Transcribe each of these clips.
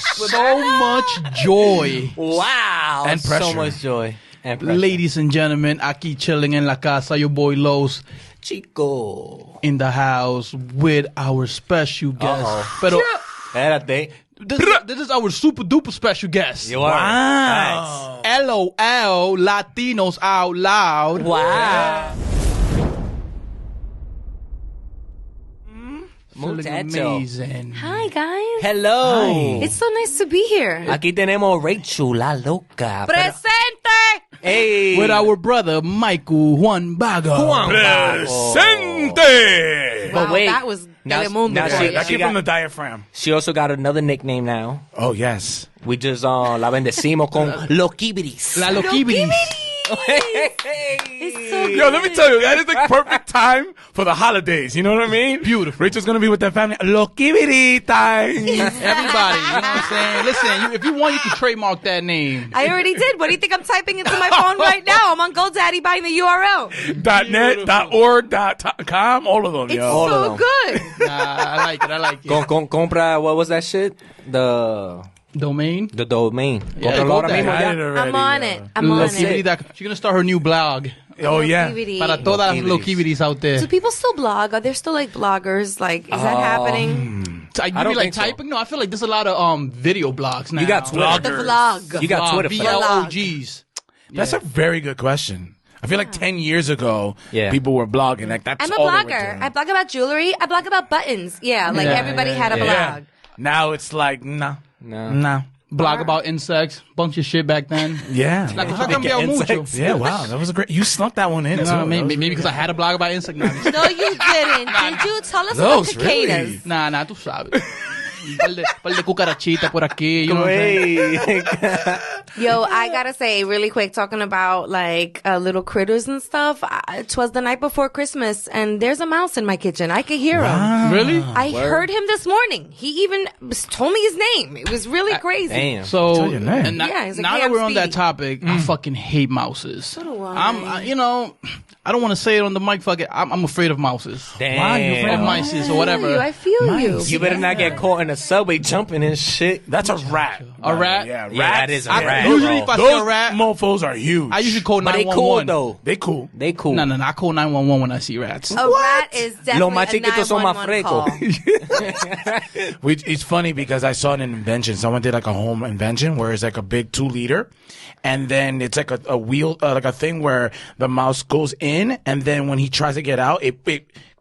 so much joy. Wow. And pressure. So much joy. And pressure. Ladies and gentlemen, aquí chilling en la casa, your boy Los Chico. in the house with our special guest. Pero Espérate. this is our super duper special guest. You are. Wow. LOL, Latinos out loud. Wow. Feeling Muchacho. amazing. Hi, guys. Hello. It's so nice to be here. Aquí tenemos Rachel, la loca. Presente! Hey. With our brother Michael Juan Baga. Presente. But Wow, wait. that was Now- Telemundo now for she- you. That she came got- from the diaphragm. She also got another nickname now. Oh, yes. We just la bendecimos con Loquibiris. La Loquibiris. It's so good. Yo, let me tell you, that is the perfect time for the holidays. You know what I mean? Beautiful. Rachel's going to be with that family. Lokibiri time. Everybody, you know what I'm saying? Listen, if you want, you can trademark that name. I already did. What do you think I'm typing into my phone right now? I'm on GoDaddy buying the URL. .net, .org, .com, all of them, It's yo. All of so them. good. I like it. I like it. Compra, what was that shit? The Domain. domain. Yeah, Cómpralo go ahora there. mismo I ya. did it already, I'm on yo. it. I'm on Loquibiri, it. she's gonna start her new blog Oh, yeah. Loquibiri. para todas las Loquibiris. Loquibiris out there. Do people still blog? Are there still like bloggers? Like, is that happening? I don't mean, like think so. typing. No, I feel like there's a lot of video blogs now. You got Twitter. The vlog. You got Twitter for that. VLOGs. That's a very good question. I feel like 10 years ago, Yeah. people were blogging. Like, that's I'm a all they were blogger. doing. I blog about jewelry. I blog about buttons. Yeah, like Yeah, everybody had a Yeah. blog. Now it's like, nah. No. Nah. Blog about insects. Bunch of shit back then. Yeah. La cosa ha cambiado mucho. Insects. Yeah, wow. That was a great... You snuck that one in, You too. know what I mean? That was Maybe because I had a blog about insect knowledge. No, you didn't. Did you? Tell us about Those, cicadas. really? Nah, tú sabes. Par de cucarachitas por aquí. You know what I'm saying? Yo, I gotta say, really quick, talking about like little critters and stuff. It was the night before Christmas, and there's a mouse in my kitchen. I could hear him. Really? I heard him this morning. He even told me his name. It was really crazy. Damn. So, Tell your name. and Yeah, he's like, now hey, that I'm we're on that Speedy. topic, I fucking hate mouses. So do I. you know, I don't want to say it on the mic. Fuck it. I'm afraid of mouses. Damn. Why you afraid Or of mice or whatever. I feel you. You better not get caught in a subway jumping and shit. That's a rat. A rat? Yeah, Yeah, that rats. is a I- rat. usually if I see Those a rat, mofos are huge. I usually call But they 911. cool though. They cool. They cool. No, I call 911 when I see rats. A rat is Los más definitely a chiquitos son más 911 frescos. call. It's funny because I saw an invention. Someone did like a home invention where it's like a big 2-liter. And then it's like a wheel, like a thing where the mouse goes in, and then when he tries to get out, it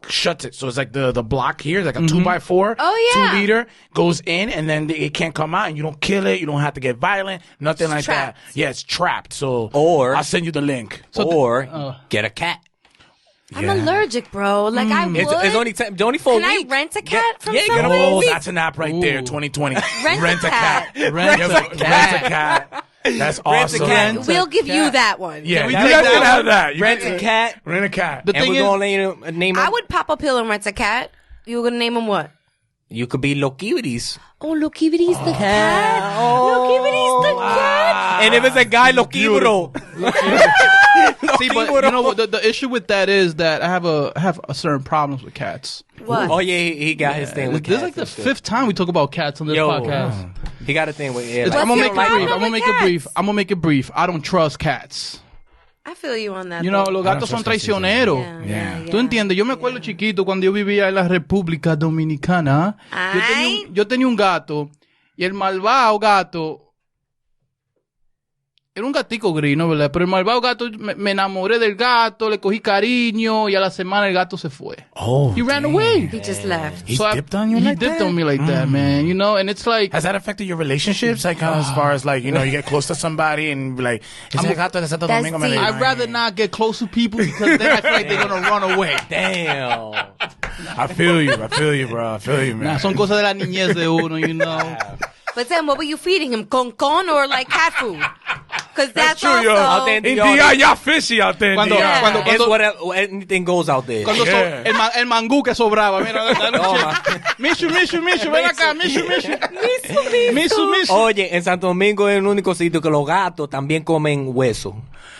shuts it. So it's like the block here, like a 2x4. Oh, yeah. 2-liter goes in, and then it can't come out, and you don't kill it. You don't have to get violent, nothing like trapped. that. Yeah, it's trapped. So Or- I'll send you the link. Or get a cat. I'm allergic, bro. Like I would. It's only for Can a I week. rent a cat from yeah, get a someone? whole Oh, week. that's an app right there, Ooh. 2020. Rent a cat. Rent a Rent a cat. That's Rent a awesome. cat. We'll give you that one. Yeah, we you take guys that can one? have that. You Rent can- a cat. Rent a cat. The And thing we're is, gonna name I him. would pop a pill and rent a cat. You were gonna name him what? You could be Loquibiris. Oh, Loquibiris the cat. Loquibiris the cat. And if it's a guy, Loquibro. see, but you know what? The issue with that is that I have a certain problems with cats. What? Oh yeah, he got his thing with This is cats. like the That's good. 5th time we talk about cats on this Yo, podcast. he got a thing with yeah. I'm like- gonna your make it brief. problem I'm gonna with make it cats? brief. I'm gonna make it brief. I don't trust cats. I feel you on that. You know, though. los gatos son traicioneros. Yeah. Tú entiendes, yo me acuerdo chiquito cuando yo vivía en la República Dominicana. Ay. Yo tenía un gato y el malvado gato era un gatico gris, ¿no? ¿Verdad? Pero el malvado gato, me enamoré del gato, le cogí cariño y a la semana el gato se fue. Oh, He ran away. He just left. He So dipped on you he like dipped that? on me like that, man. You know, and it's like, Has that affected your relationships? Like, as far as like, you know, you get close to somebody and be like, ese gato de Santo That's Domingo me deep. le- I'd rather not get close to people because then I feel like they're gonna run away. Damn. I feel you, bro. I feel you, man. Nah, son cosas de la niñez de uno, you know. But then, what were you feeding him? Con or like cat food? Because that's true, also. yo. Authentic. India, y'all fishy out there. Cuando- India. cuando- It's whatever anything goes out there. Cuando Yeah. el mangú que sobraba, mira, la noche. Toma. Mishu, ven acá, Mishu. Mishu. Oye, en Santo Domingo es el único sitio que los gatos también comen hueso.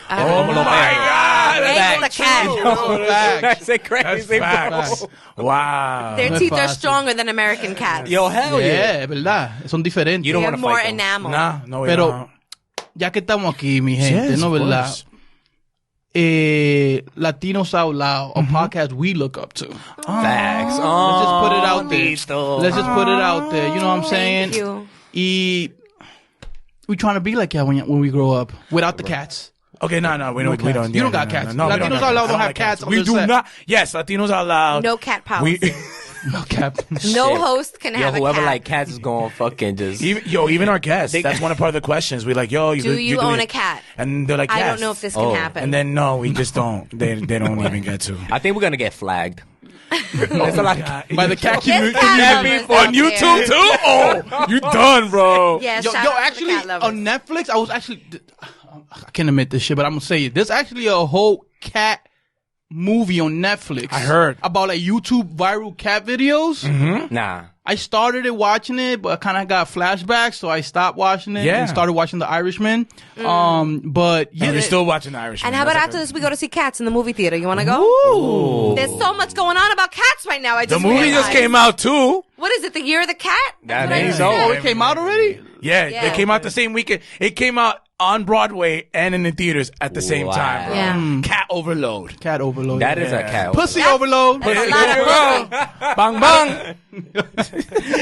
Ah. Como los my perros. God, strangle the cat. That's a crazy, Facts. Wow. Their No es teeth are fácil. stronger than American cats. Yo, hell yeah. Yeah, verdad. Son diferentes. You don't they wanna have more fight them. enamel. Nah, no, we Pero don't. ya que estamos aquí, mi gente, Yes, ¿no, of verdad? course. Latinos Out Loud, a podcast we look up to. Facts. Let's just put it out there. Tito. Let's just put it out there. You know what I'm saying? Thank you. Y we trying to be like y'all when we grow up without the cats. Okay, no, we don't. cats. We don't. You don't got cats. No, we Latinos got Out Loud cats. don't have like cats on We their do set. not. Yes, Latinos Out Loud. No cat policy. We, No cat. No Shit. host can Yo, have a whoever cat. like cats is going fucking just. even our guests. That's one part of the questions. We like, yo, Do you own it? a cat? And they're like, yes. I don't know if this can Oh. happen. And then no, we just don't. They don't even get to. I think we're gonna get flagged. There's a lot of By the cat There's community. cat lovers On out YouTube there. too? Oh, you done, bro. Yeah, Yo, shout out to the actually, cat lovers. on Netflix, I was actually, I can't admit this shit, but I'm gonna say it. There's actually a whole cat movie on Netflix. I heard. about like YouTube viral cat videos. Nah. I started it watching it, but I kind of got flashbacks, so I stopped watching it Yeah. and started watching The Irishman. But yeah, And we're still watching The Irishman. And how about That's after like this, we go to see cats in the movie theater? You want to go? Ooh. There's so much going on about cats right now. I The just movie realized. just came out too. What is it? The Year of the Cat? That That's what I ain't just so. said. oh, it came out already. Yeah, Yeah. it came out the same weekend. It came out on Broadway and in the theaters at the same Wow. time. Bro. Yeah. Cat overload. Cat overload. That is a Yeah. cat. Pussy overload. That's a lot of pussy. Bang bang.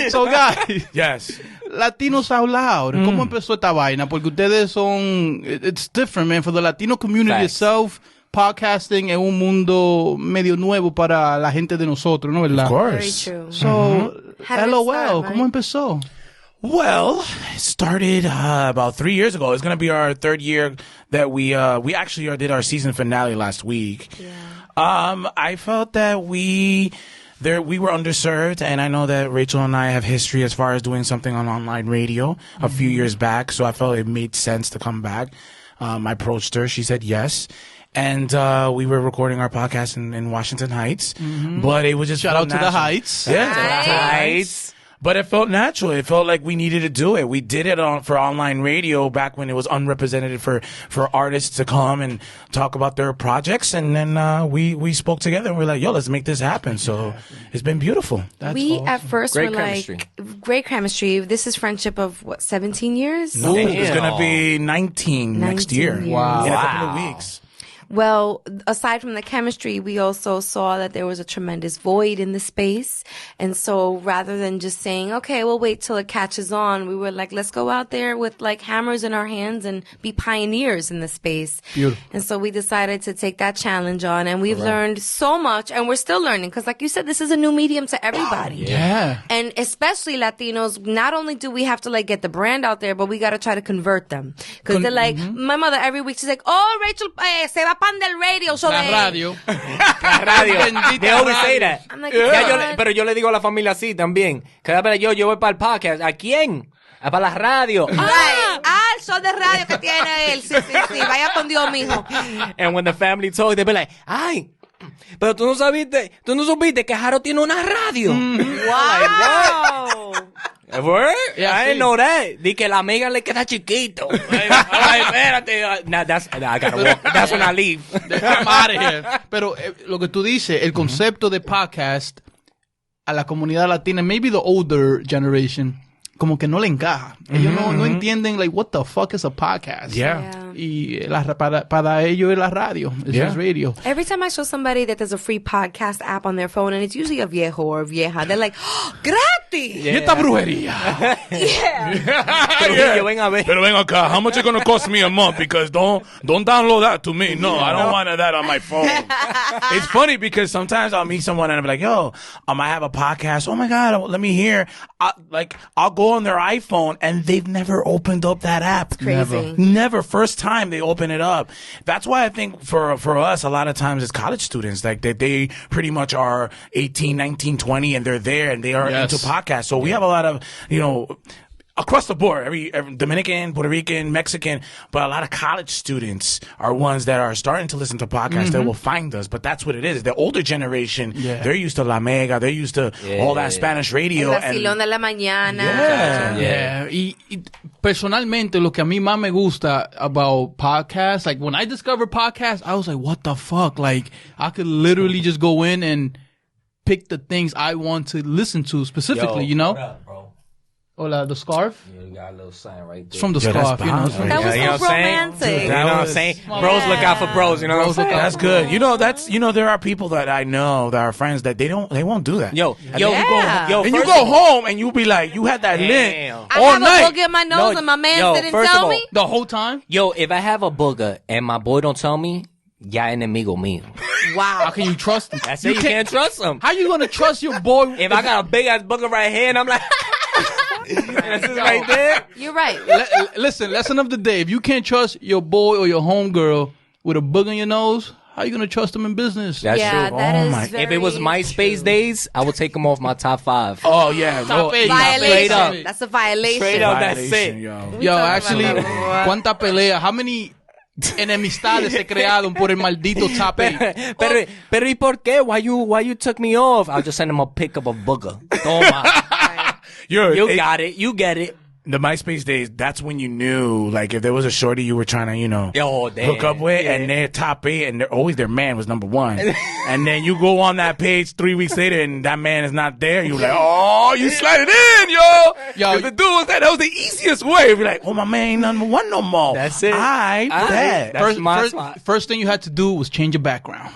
So guys, Yes. Latinos Out Loud. ¿Cómo empezó esta vaina? Porque ustedes son, it's different, man. For the Latino community Facts. itself, podcasting es un mundo medio nuevo para la gente de nosotros, ¿no? ¿Verdad? Of Very course. true. So, How did it LOL, start, ¿cómo empezó? Well, it started about 3 years ago. It's gonna be our third year that we actually did our season finale last week. I felt that we were underserved, and I know that Rachel and I have history as far as doing something on online radio a few years back. So I felt it made sense to come back. I approached her; she said yes. And we were recording our podcast in Washington Heights, but it was just Shout felt out to the natural. Heights. Yeah, Heights. But it felt natural. It felt like we needed to do it. We did it for online radio back when it was unrepresented for artists to come and talk about their projects. And then we spoke together and we're like, yo, let's make this happen. So it's been beautiful. We at first Great were chemistry. like, great chemistry. This is friendship of what, 17 years? No, it's Damn. going to be 19 next 19 year. years. Wow. In a couple Wow. of weeks. Well, aside from the chemistry, we also saw that there was a tremendous void in the space. And so rather than just saying, okay, we'll wait till it catches on, we were like, let's go out there with like hammers in our hands and be pioneers in the space. Beautiful. And so we decided to take that challenge on, and we've learned so much, and we're still learning. Cause like you said, this is a new medium to everybody. Yeah. And especially Latinos, not only do we have to like get the brand out there, but we got to try to convert them. Cause they're like, my mother every week, she's like, oh, Rachel, se va pan del radio. So La they- radio. La radio. Bendita They always radio. say that. I'm like, Ya yo "God." pero yo le digo a la familia así también. Cada vez yo voy para el podcast. ¿A quién? A para la radio. Right. El show de radio que tiene él. Sí, sí, sí. Vaya con Dios, mijo. And when the family talk, they be like, ay, pero tú no supiste que Jaro tiene una radio. Wow. Word? Yeah, I sí. didn't know that. Di que la amiga le queda chiquito. Ay, espérate. Nah, I gotta walk. That's when I leave. I'm out of here. Pero lo que tú dices, el concepto de podcast a la comunidad latina, maybe the older generation, como que no le encaja. Ellos no entienden, like, what the fuck is a podcast? Yeah. Y para ellos es la radio. It's Yeah. just radio. Every time I show somebody that there's a free podcast app on their phone, and it's usually a viejo or a vieja, they're like, oh, gratis. Y esta brujería. Yo ven a ver. Pero ven acá, how much it gonna cost me a month? Because don't download that to me. No, I don't want that on my phone. It's funny because sometimes I'll meet someone and I'll be like, yo, I have a podcast. Oh my God, let me hear. I'll go on their iPhone and they've never opened up that app. Crazy. Never. First time they open it up. That's why I think for us, a lot of times as college students, like they pretty much are 18, 19, 20 and they're there and they are Yes. into podcasts. So we have a lot of, across the board, every Dominican, Puerto Rican, Mexican, but a lot of college students are ones that are starting to listen to podcasts that will find us. But that's what it is. The older generation, they're used to La Mega, they're used to all that Spanish radio. El vacilón de la mañana. Yeah. Y personalmente, lo que a mí más me gusta about podcasts, like when I discovered podcasts, I was like, what the fuck? Like, I could literally just go in and pick the things I want to listen to specifically, you know? What up, bro? Hola, the scarf? Yeah, you got a little sign right there. It's from the scarf, you know? bomb. That was You know so what I'm saying? romantic. You know what I'm saying? Bros look out for bros, you know what I'm saying? That's good. You know, there are people that I know that are friends that they won't do that. Yo, And then first you go home and you be like, you had that lint Damn. I all have night. a booger in my nose and my man didn't first of tell all, me. The whole time? Yo, if I have a booger and my boy don't tell me, ya enemigo mío. How can you trust him? That's it. You can't trust him. How you gonna trust your boy? If I got a big ass booger right here and I'm like, that's just right there. You're right. Listen, lesson of the day. If you can't trust your boy or your homegirl with a booger in your nose, how you gonna trust them in business? That's Yeah, true. that is my- very If it was MySpace true. days, I would take him off my top 5. Oh yeah, Stop it. Violation. up. That's a violation. Straight up. That's Violation, it. yo. Yo, talking actually, about that. cuánta pelea, how many enemistades se crearon por el maldito top 8? Pero ¿y por qué? Why you took me off? I'll just send him a pic of a booger. Toma. You got it. You get it. The MySpace days, that's when you knew, like, if there was a shorty you were trying to, Oh, damn. hook up with, Yeah. and their top 8, and always their man was number 1. And then you go on that page 3 weeks later, and that man is not there. You're like, oh, you slide it in, yo. If the dude was that was the easiest way. You'd be like, oh, my man ain't number 1 no more. That's it. I bet. That's my spot. First thing you had to do was change your background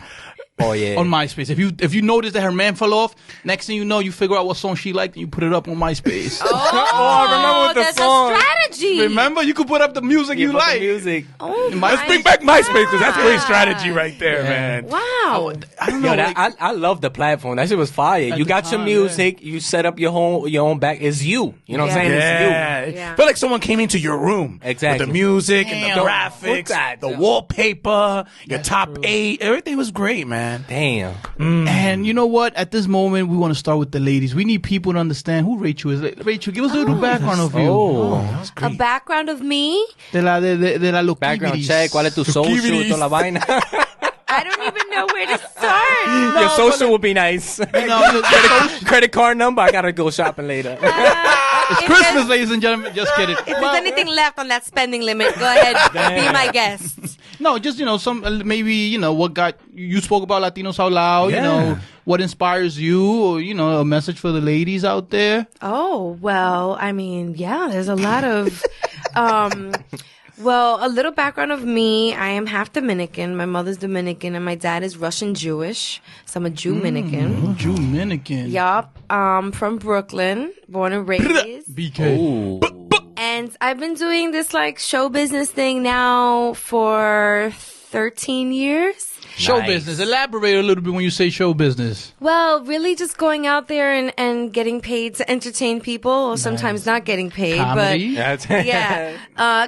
Oh, yeah. on MySpace. If you notice that her man fell off, next thing you know, you figure out what song she liked and you put it up on MySpace. I remember with the that's song. a strategy. Remember, you could put up the music you Put the like. music. Oh, Let's my bring back MySpace, because that's great God. strategy right there, man. Wow. I don't know. Yo, like, I love the platform. That shit was fire. You the got your time, music. You set up your own back. It's you. You know what I'm saying? Yeah. It's Yeah. Felt like someone came into your room. Exactly. With the music and Damn. the Put graphics, that the down. wallpaper, your That's top true. 8. Everything was great, man. you. Damn. And you know what? At this moment, we want to start with the ladies. We need people to understand who Rachel is. Rachel, give us a little background of you. That was A great. background of me? De la loquibiris. Background check. ¿Cuál es tu social? Toda la vaina. I don't even know where to start. Your social would be nice. Credit card number. I gotta go shopping later. It's If Christmas, there's- ladies and gentlemen. Just kidding. If there's anything left on that spending limit, go ahead, be my guest. No, just, some, maybe, what got, you spoke about Latinos out loud, Yeah. what inspires you, or, a message for the ladies out there. Oh, well, I mean, yeah, there's a lot of, well, a little background of me. I am half Dominican. My mother's Dominican and my dad is Russian Jewish. So I'm a Jew-Minican. Dominican. Yup. From Brooklyn, born and raised. BK. And I've been doing this like show business thing now for 13 years. Show Nice. business. Elaborate a little bit when you say show business. Well, really just going out there and getting paid to entertain people, or sometimes not getting paid. Comedy. That's But yeah,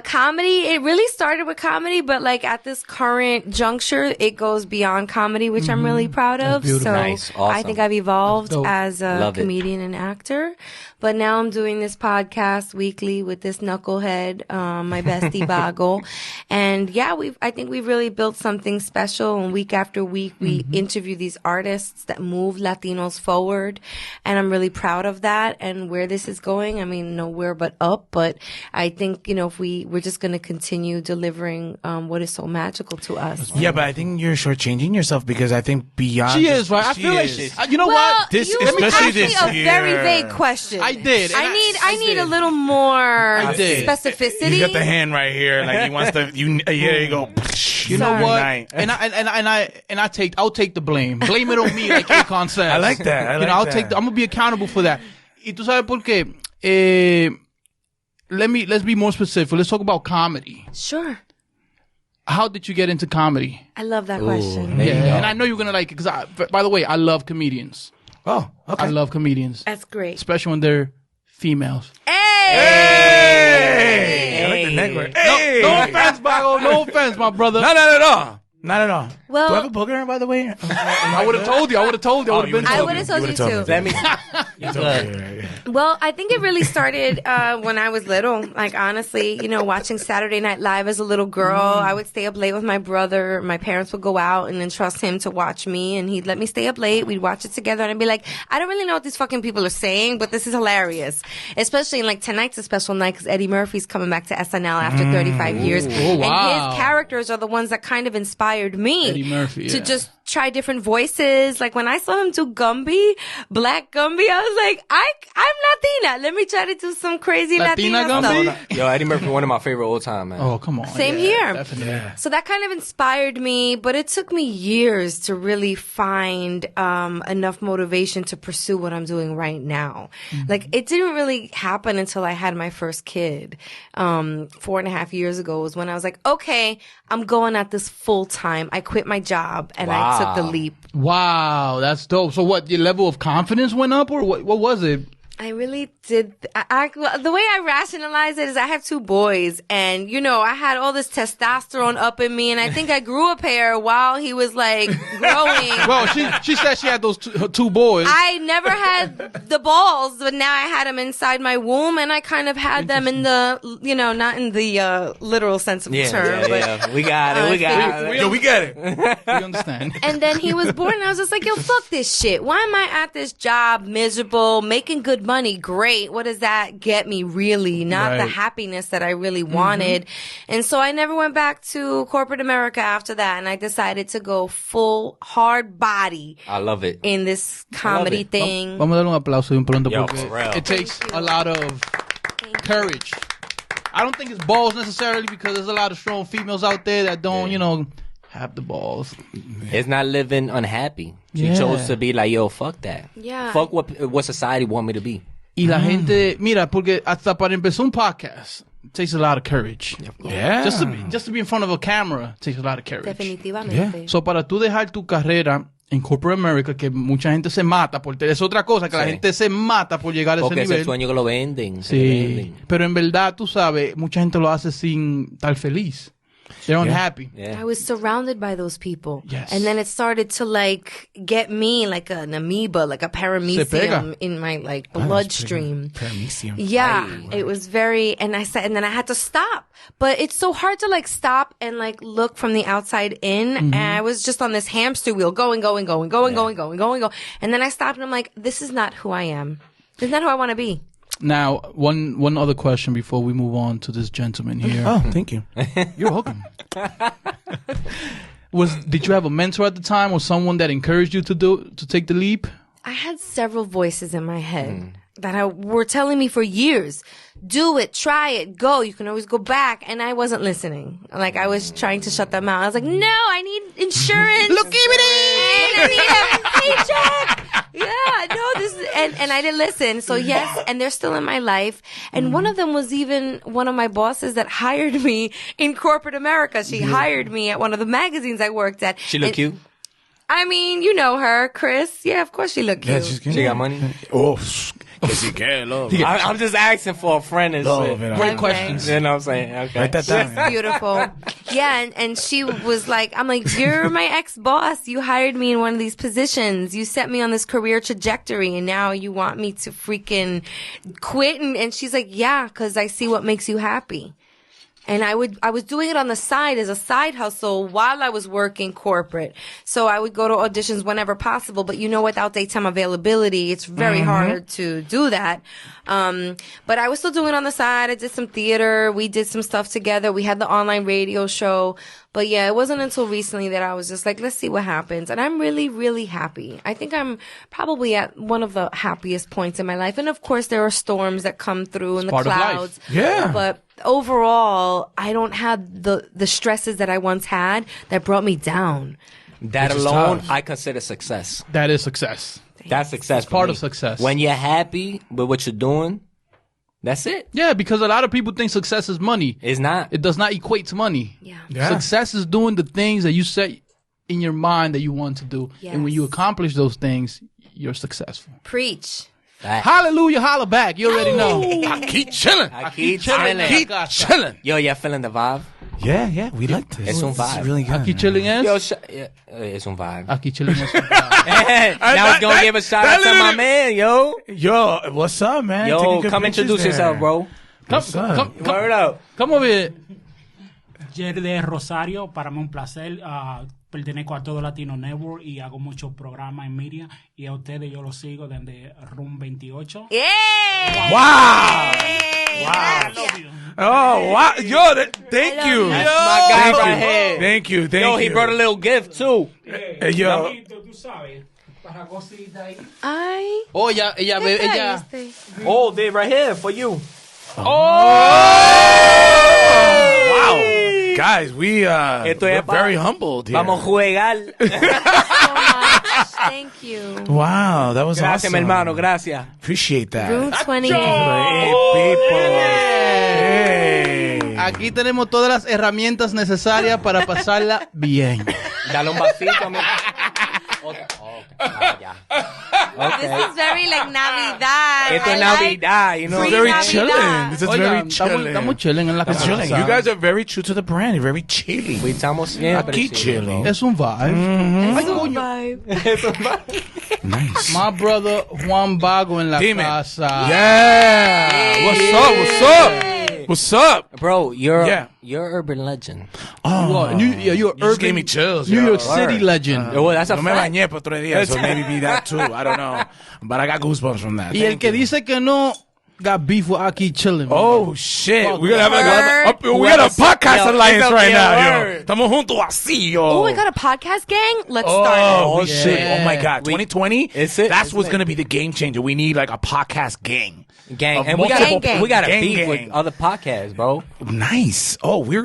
comedy, it really started with comedy, but like at this current juncture, it goes beyond comedy, which I'm really proud of. beautiful. So Nice. I Awesome. think I've evolved That's dope. as a Love it. comedian and actor. But now I'm doing this podcast weekly with this knucklehead, my bestie Bago. And yeah, I think we've really built something special. And week after week, we interview these artists that move Latinos forward. And I'm really proud of that and where this is going. I mean, nowhere but up. But I think, if we're just going to continue delivering, what is so magical to us. Yeah, but I think you're shortchanging yourself, because I think beyond. She is, right? I She feel like is. you know Well, what? This- you especially asked me this a very year. vague question. I did. and I need a little more did. specificity. He's got the hand right here, like he wants to. Here you go. You know Sorry. what? Night. I'll take the blame. Blame it on me, like Akon says. I like that. I like that. I'm gonna be accountable for that. Y tú sabes por qué? Let's be more specific. Let's talk about comedy. Sure. How did you get into comedy? I love that question. There you go. And I know you're gonna like it because, by the way, I love comedians. Oh, okay. I love comedians, That's great. especially when they're females. Hey! I like the neck work. Hey! No offense, Bago. No offense, my brother. No, no, no, no. Not at all. Well- do I have a booger, by the way? I would have told you. I would have told you. I would have been I told would you. have told you too. Let me. Well, I think it really started when I was little. Like, honestly, watching Saturday Night Live as a little girl. I would stay up late with my brother. My parents would go out and entrust him to watch me, and he'd let me stay up late. We'd watch it together, and I'd be like, I don't really know what these fucking people are saying, but this is hilarious. Especially, like, tonight's a special night because Eddie Murphy's coming back to SNL after 35 years. Oh, wow. And his characters are the ones that kind of inspired me. Eddie Murphy, to yeah. just try different voices. Like when I saw him do Gumby, Black Gumby, I was like, I'm Latina. Let me try to do some crazy Latina Latina Gumby? stuff. Yo, Eddie Murphy, one of my favorite old time, man. Oh, come on. Same Yeah, here. Definitely. Yeah. So that kind of inspired me, but it took me years to really find enough motivation to pursue what I'm doing right now. Like it didn't really happen until I had my first kid. 4.5 years ago was when I was like, okay, I'm going at this full time. I quit my job and I took the leap. Wow, that's dope. So what, your level of confidence went up or what was it? I really did. The way I rationalize it is I have 2 boys and, I had all this testosterone up in me and I think I grew a pair while he was like growing. Well, she said she had those two boys. I never had the balls, but now I had them inside my womb and I kind of had them in the, not in the literal sense of the term. But, We got it. We got it. Yo, we get it. We understand. And then he was born and I was just like, yo, fuck this shit. Why am I at this job miserable, making good money? Great. What does that get me really? Not the Right. happiness that I really wanted. And so I never went back to corporate America after that. And I decided to go full hard body I love it. in this comedy it. thing. Vamos a darle un aplauso bien pronto Yo, porque for real. it takes Thank you. a lot of courage. I don't think it's balls necessarily because there's a lot of strong females out there that don't, have the balls. It's not living unhappy. She Yeah. chose to be like, yo, fuck that. Yeah. Fuck what society want me to be. Y la gente, mira, porque hasta para empezar un podcast, it takes a lot of courage. Yeah. Just to be in front of a camera takes a lot of courage. Definitivamente. So, para tú dejar tu carrera en corporate America, que mucha gente se mata por es otra cosa, que la Sí. gente se mata por llegar a ese Porque es nivel. el sueño que lo venden. que Sí, venden. pero en verdad, tú sabes, mucha gente lo hace sin estar feliz. They're unhappy. Yeah. I was surrounded by those people. Yes. And then it started to get me like an amoeba, like a paramecium pega. in my bloodstream. Paramecium. Yeah, it was very, and then I had to stop. But it's so hard to stop and look from the outside in. And I was just on this hamster wheel going. And then I stopped and I'm like, this is not who I am. This is not who I want to be. Now, one other question before we move on to this gentleman here. Oh, thank you. You're welcome. Did you have a mentor at the time or someone that encouraged you to take the leap? I had several voices in my head that were telling me for years, do it, try it, go. You can always go back. And I wasn't listening. I was trying to shut them out. I was like, no, I need insurance. Look, give it And I need a paycheck. Yeah, no, this is, and I didn't listen. So yes, and they're still in my life. And one of them was even one of my bosses that hired me in corporate America. She hired me at one of the magazines I worked at. She look cute. I mean, you know her, Chris. Yeah, of course she looked cute. Yeah, she's good. She got money. Oh, que si que love. I'm just asking for a friend and Love shit. it. Great Okay. questions. You know what I'm saying? Okay. Write that down. Beautiful. Yeah, and she was like, I'm like, you're my ex-boss. You hired me in one of these positions. You set me on this career trajectory, and now you want me to freaking quit. And she's like, yeah, because I see what makes you happy. And I was doing it on the side as a side hustle while I was working corporate. So I would go to auditions whenever possible. But without daytime availability, it's very hard to do that. But I was still doing it on the side. I did some theater. We did some stuff together. We had the online radio show. But yeah, it wasn't until recently that I was just like, let's see what happens. And I'm really, really happy. I think I'm probably at one of the happiest points in my life. And of course, there are storms that come through and the part of life. clouds. Yeah. But overall, I don't have the stresses that I once had that brought me down. That Which is alone, tough. I consider success. That is success. That's success. It's part for of me. success. When you're happy with what you're doing, that's it. Yeah, because a lot of people think success is money. It's not. It does not equate to money. Yeah. Yeah. Success is doing the things that you set in your mind that you want to do. And when you Yes. accomplish those things, you're successful. Preach. Hallelujah, holla back. You already know. Aquí chillin. Aquí chillin'. chillin'. Aquí chillin. Yo, y'all feeling the vibe? Yeah, we like this. Es un This is vibe. really good. Aquí Chillin es. Yo, es un vibe. Aquí Chillin es un vibe. Now it's gonna give a shout out to my man, yo. Yo, what's up, man? Yo, Taking good come pictures introduce there. yourself, bro. Word up. Come over here. Jerry de Rosario, para mí un placer. Pertenezco a todo Latino Network y hago muchos programas en media. Y a ustedes yo los sigo desde Room 28. Yeah. Wow. Yeah. Oh, wow. Yo, thank you. That's my guy Thank right you. here. Thank you. Yo, he brought a little gift, too. Yo. Tú sabes, para cosita ahí. Ay. Oh, ella, ¿Qué ella. traíste? Oh, they right here for you. Wow. Guys, we're Esto es very humbled here. Vamos a jugar. So much. Thank you. Wow, that was Gracias, awesome. mi hermano, gracias. Appreciate that. Room 28. Hey, people. Hey. Aquí tenemos todas las herramientas necesarias para pasarla bien. Dale un vasito a mi... ya. This is very like Navidad. Esto es I like Navidad, you know. free Very Navidad. chilling. This is Oiga, very chilling. estamos chilling en la It's casa. chilling. You guys are very true to the brand. You're very chilling. We estamos siempre Aquí chilling. Es un vibe. It's a vibe. Nice. My brother Juan Vago en la Dime. casa. Yeah. What's up? What's up? What's up? Bro, you're Yeah. you're urban legend. Oh, You're you just gave me chills. New yo. York City legend. Well, that's a No me fact. bañé por 3 días, so maybe be that too. I don't know. But I got goosebumps from that. Y el Thank que you. dice que no got beef with Aquí Chillin. Oh shit! Fuck We gotta have like Word. we got a podcast Yo, alliance it's a- right yeah, now, yo. word. Estamos juntos así, yo. Oh, we got a podcast gang? Let's start Oh, it. shit! Oh my god! 2020. Is it? That's Isn't what's it? gonna be the game changer. We need like a podcast gang. Gang, Of and we multiple- got we got a gang, beef gang. with other podcasts, bro. Nice. Oh, we're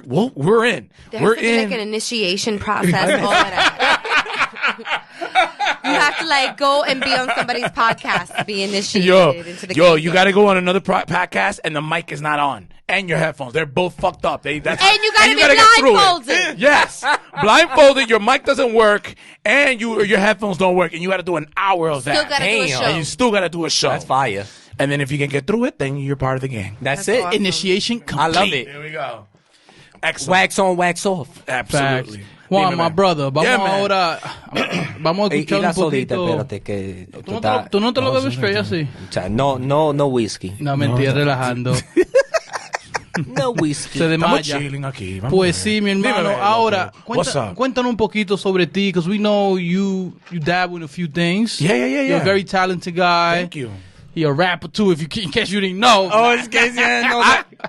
in. There We're has to be like in. an initiation process. all that. You have to like go and be on somebody's podcast to be initiated into the Yo, gang you gang. got to go on another podcast, and the mic is not on, and your headphones, they're both fucked up. And you gotta be get through it. blindfolded. Yes, blindfolded. Your mic doesn't work, and your headphones don't work, and you got to do an hour of that. Still gotta do a Damn. show. And you still got to do a show. That's fire. And then if you can get through it, then you're part of the gang. That's That's it. awesome. Initiation I complete. love it. There we go. Excellent. Wax on, wax off. Facts. Absolutely. Juan, Dime, my man. brother, vamos Yeah, man. ahora, vamos a Y escuchar la un solita, poquito. espérate que Tú no te lo bebes straight así. O sea, no whisky. No, mentira, relajando. No whisky. Se Estamos desmaya. chilling aquí. Vamos Pues a ver. sí, mi hermano. Dime, Ahora, loco. What's up? cuéntanos un poquito sobre ti, because we know you dabble in a few things. Yeah. You're a very talented guy. Thank you. You're a rapper too, in case you didn't know. Oh, es que no.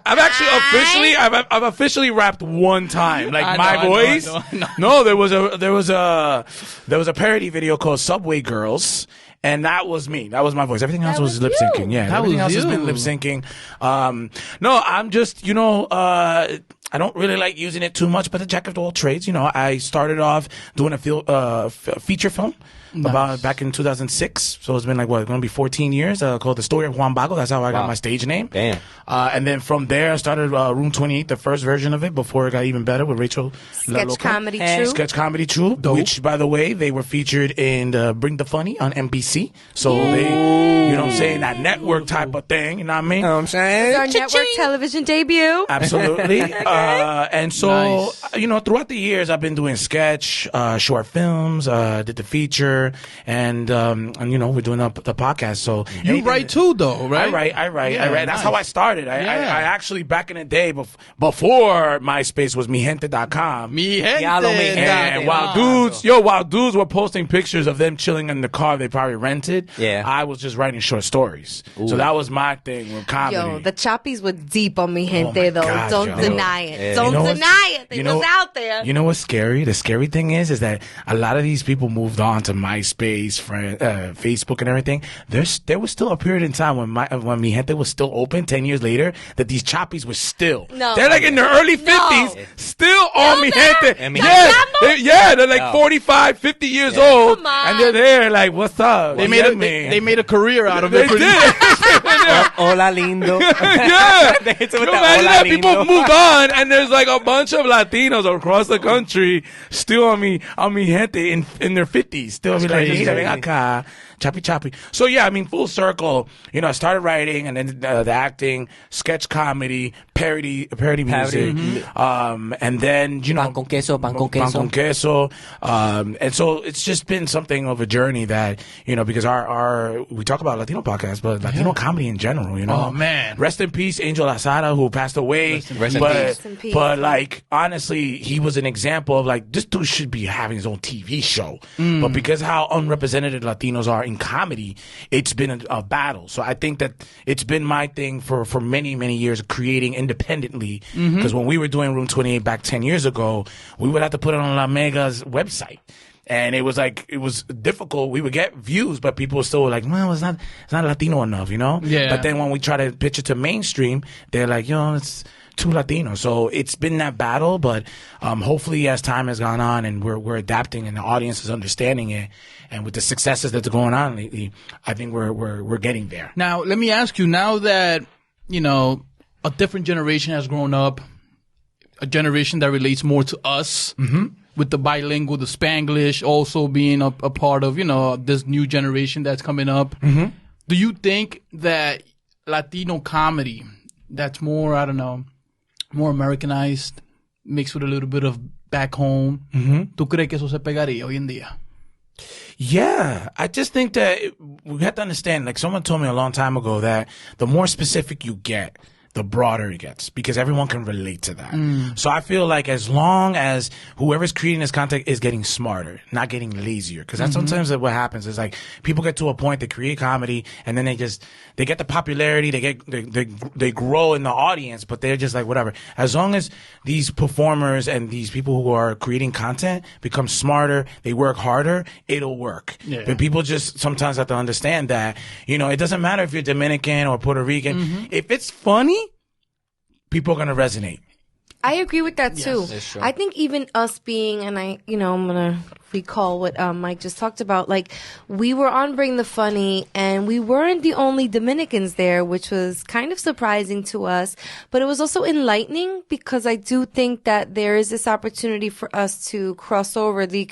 I've actually I've officially rapped one time, like I my know, voice. I know. No, there was a parody video called Subway Girls. And that was me. That was my voice. Everything else was was lip syncing. you. Yeah, That everything was else has been you. lip syncing. No, I'm just, I don't really like using it too much, but the jack of all trades. I started off doing a feature film about back in 2006. So it's been like going to be 14 years. Called The Story of Juan Bago. That's how I got my stage name. Damn. And then from there, I started Room 28, the first version of it, before it got even better with Rachel La Sketch Loca. comedy troupe. Sketch Comedy Troupe, which, by the way, they were featured in Bring the Funny on NBC. So they, you know what I'm saying, that network type of thing, you know what I mean? You know what I'm saying? Our network television debut. Absolutely. And so, Nice. throughout the years, I've been doing sketch, short films, did the feature, and we're doing the podcast. So You write too, though, right? I write. Yeah, That's nice. how I started. I actually, back in the day, before MySpace was mijente.com. Mi gente. Ya lo mi gente. And while dudes were posting pictures of them chilling in the car they probably rented, Yeah. I was just writing short stories. So that was my thing with comedy. Yo, the choppies were deep on mi gente, my though. God, Don't yo. deny it. Yeah. Don't You know what's- deny it. They you know- was out there. You know what's scary? The scary thing is that a lot of these people moved on to MySpace, Facebook, and everything. There was still a period in time when Mi Gente was still open 10 years later that these choppies were still. No. They're like in their early 50s, still on Mi there? Gente. And Mi They're like 45, 50 years old. Come on. And they're there like, what's up? They What's made up, a, man? they made a career out of They it. did. Hola, lindo. Yeah. They hit it You with the imagine hola, that people lindo. moved on and there's like a bunch of Latinos across the country still on mi gente in their 50s. Still be like, crazy. mira, ven acá. Chappy. So yeah, I mean, full circle. You know, I started writing, and then the acting, sketch comedy, parody music, and then Pan con queso. Pan con queso. And so it's just been something of a journey that, you know, because we talk about Latino podcasts, but Latino comedy in general, you know. Oh, man. Rest in peace, Angel Asada, who passed away. Rest in peace. But like, honestly, he was an example of like, this dude should be having his own TV show. But because how unrepresented Latinos are in comedy, it's been a battle. So I think that it's been my thing for many, many years, creating independently. Because when we were doing Room 28 back 10 years ago, we would have to put it on La Mega's website. And it was difficult. We would get views, but people were still like, well, it's not Latino enough, you know? Yeah. But then when we try to pitch it to mainstream, they're like, yo, it's too Latino. So it's been that battle, but hopefully as time has gone on and we're adapting and the audience is understanding it, and with the successes that's going on lately, I think we're getting there. Now, let me ask you, now that, you know, a different generation has grown up, a generation that relates more to us, with the bilingual, the Spanglish also being a part of, you know, this new generation that's coming up. Do you think that Latino comedy that's more, I don't know, more Americanized, mixed with a little bit of back home, ¿tú crees que eso se pegaría hoy en día? Yeah, I just think that we have to understand, like someone told me a long time ago, that the more specific you get, the broader it gets, because everyone can relate to that. So I feel like as long as whoever's creating this content is getting smarter, not getting lazier, because that's sometimes what happens is like people get to a point, they create comedy, and then they get the popularity, they grow in the audience, but they're just like whatever. As long as these performers and these people who are creating content become smarter, they work harder, it'll work. Yeah. But people just sometimes have to understand that, you know, it doesn't matter if you're Dominican or Puerto Rican. If it's funny, people are going to resonate. I agree with that too. That's true. I think even us being, and I'm going to recall what Mike just talked about, like we were on Bring the Funny and we weren't the only Dominicans there, which was kind of surprising to us, but it was also enlightening because I do think that there is this opportunity for us to cross over the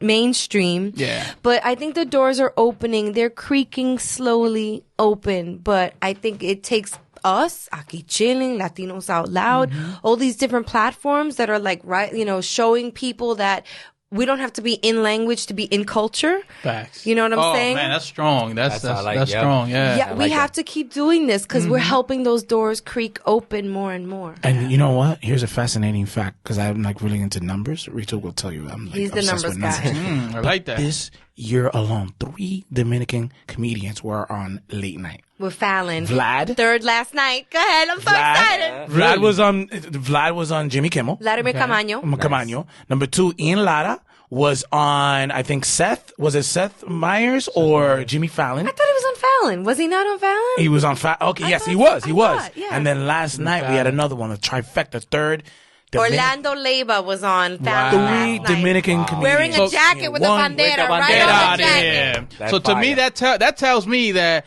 mainstream. Yeah. But I think the doors are opening. They're creaking slowly open, but I think it takes us, Aqui Chillin, Latinos Out Loud, all these different platforms that are like, right, you know, showing people that we don't have to be in language to be in culture. Facts. You know what I'm saying? Oh man, that's strong. That's yeah. strong. Yeah. Yeah, we have to keep doing this because we're helping those doors creak open more and more. And you know what? Here's a fascinating fact, because I'm like really into numbers. Rachel will tell you I'm like He's the obsessed numbers with numbers. guy. I like that. This year alone, 3 Dominican comedians were on late night. With Fallon. Vlad. Third last night. Go ahead. I'm so excited. Vlad was on Jimmy Kimmel. Vladimir Camaño. Camaño. Number 2, Ian Lara was on, I think was it Seth Meyers or Jimmy Fallon? I thought he was on Fallon. Was he not on Fallon? He was on Fallon. Okay, yes, he was. Yeah. And then last night we had another one, a trifecta, third. Orlando Leyva was on Fallon last 3 night. Dominican comedians. Wearing a jacket with a bandera right Get on out the of jacket. here. So to me, that tells me that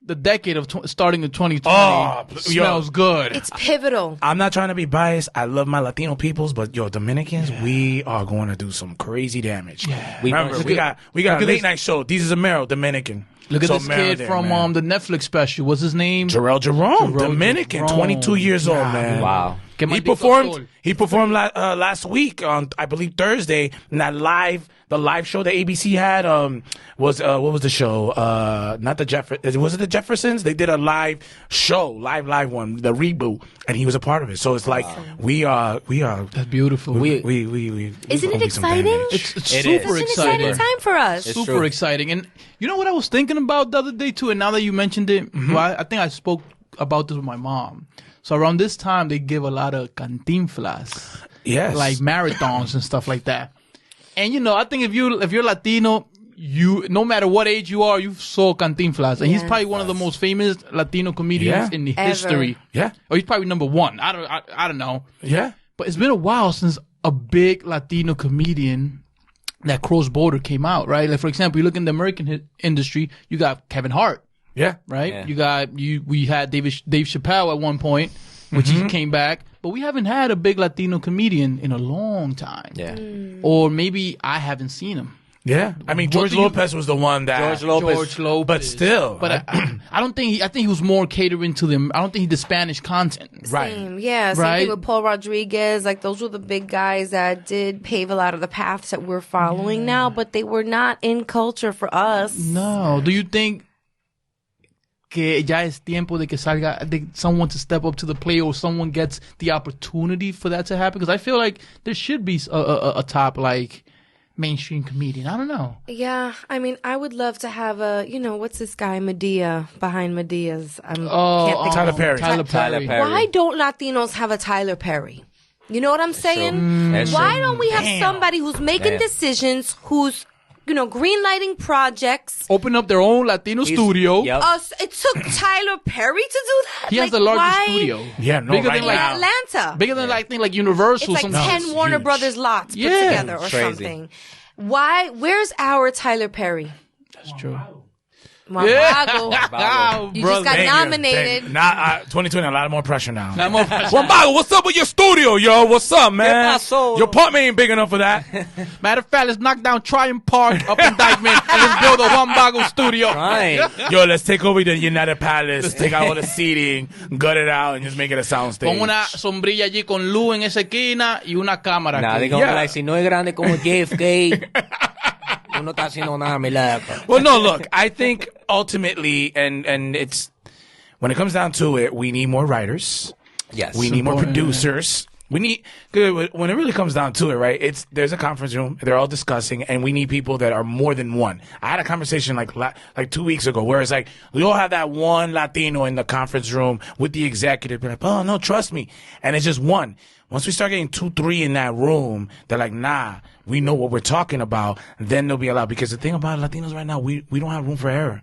the decade of starting in 2020 smells good. It's pivotal. I'm not trying to be biased. I love my Latino peoples, but Dominicans, we are going to do some crazy damage. Yeah. Remember, we got a late night show. These is Amero, Dominican. Look at So this Mero kid there, from man. the Netflix special. What's his name? Jarrell Jerome, Jarrell Dominican, Jerome. 22 years old, man. Wow. Que He maldito performed. sol. He performed last week on, I believe, Thursday. And the live show that ABC had was what was the show? Not the was it the Jeffersons? They did a live show, live one, the reboot, and he was a part of it. So it's like we are. That's beautiful. We Isn't gonna it do some exciting? damage. It's It super is. It's an exciting exciting. time for us. Super true. exciting. And you know what I was thinking about the other day too, and now that you mentioned it, well, I think I spoke about this with my mom. So around this time, they give a lot of cantinflas, Yes. like marathons and stuff like that. And you know, I think if you're Latino, you no matter what age you are, you saw Cantinflas, and he's Yes. probably one of the most famous Latino comedians in Ever. history. Yeah. Or he's probably number one. I don't know. Yeah. But it's been a while since a big Latino comedian that cross border came out, right? Like for example, you look in the American industry, you got Kevin Hart, Yeah. right? Yeah. We had Dave Chappelle at one point, which he came back, but we haven't had a big Latino comedian in a long time. Yeah. Or maybe I haven't seen him. Yeah, I mean George Lopez was the one that George Lopez, but still, But I don't think I think he was more catering to them. I don't think he did Spanish content. right? Same, yeah. Same thing with Paul Rodriguez. Like those were the big guys that did pave a lot of the paths that we're following now, but they were not in culture for us. No. Do you think que ya es tiempo de que salga, de someone to step up to the plate, or someone gets the opportunity for that to happen? Because I feel like there should be a top like mainstream comedian. I don't know. Yeah, I mean, I would love to have what's this guy, Medea, behind Medea's? Tyler Perry. Tyler Perry. Why don't Latinos have a Tyler Perry? You know what I'm saying? Why don't we have somebody who's making decisions, who's, green-lighting projects? Open up their own Latino studio. Yep. It took Tyler Perry to do that? He has the largest studio. Yeah, no, Bigger right than now. Atlanta. Bigger than like Universal. It's like sometimes. 10 Warner huge. Brothers lots put Yeah. together or Crazy. something. Why? Where's our Tyler Perry? That's true. Juan Wow, You brother. just got Thank you. nominated. 2020, a lot more pressure now. Not more pressure. Juan Bago, what's up with your studio, yo? What's up, man? pasó? Your apartment ain't big enough for that. Matter of fact, let's knock down Tryon Park up in Dykeman and let's build a Juan Bago studio. Right. Yo, let's take over the United Palace, take out all the seating, gut it out, and just make it a soundstage. Pon una sombrilla allí con luz en esa esquina y una cámara. Nah, aquí. they gonna be like, si no es grande como JFK, uno está haciendo nada, milagro. Well, no, look, I think ultimately, and it's, when it comes down to it, we need more writers. Yes. We need more important. producers. We need, good, when it really comes down to it, right? There's a conference room. They're all discussing, and we need people that are more than one. I had a conversation like 2 weeks ago where it's like, we all have that one Latino in the conference room with the executive. They're like, oh, no, trust me. And it's just one. Once we start getting 2, 3 in that room, they're like, nah, we know what we're talking about. Then they'll be allowed. Because the thing about Latinos right now, we don't have room for error.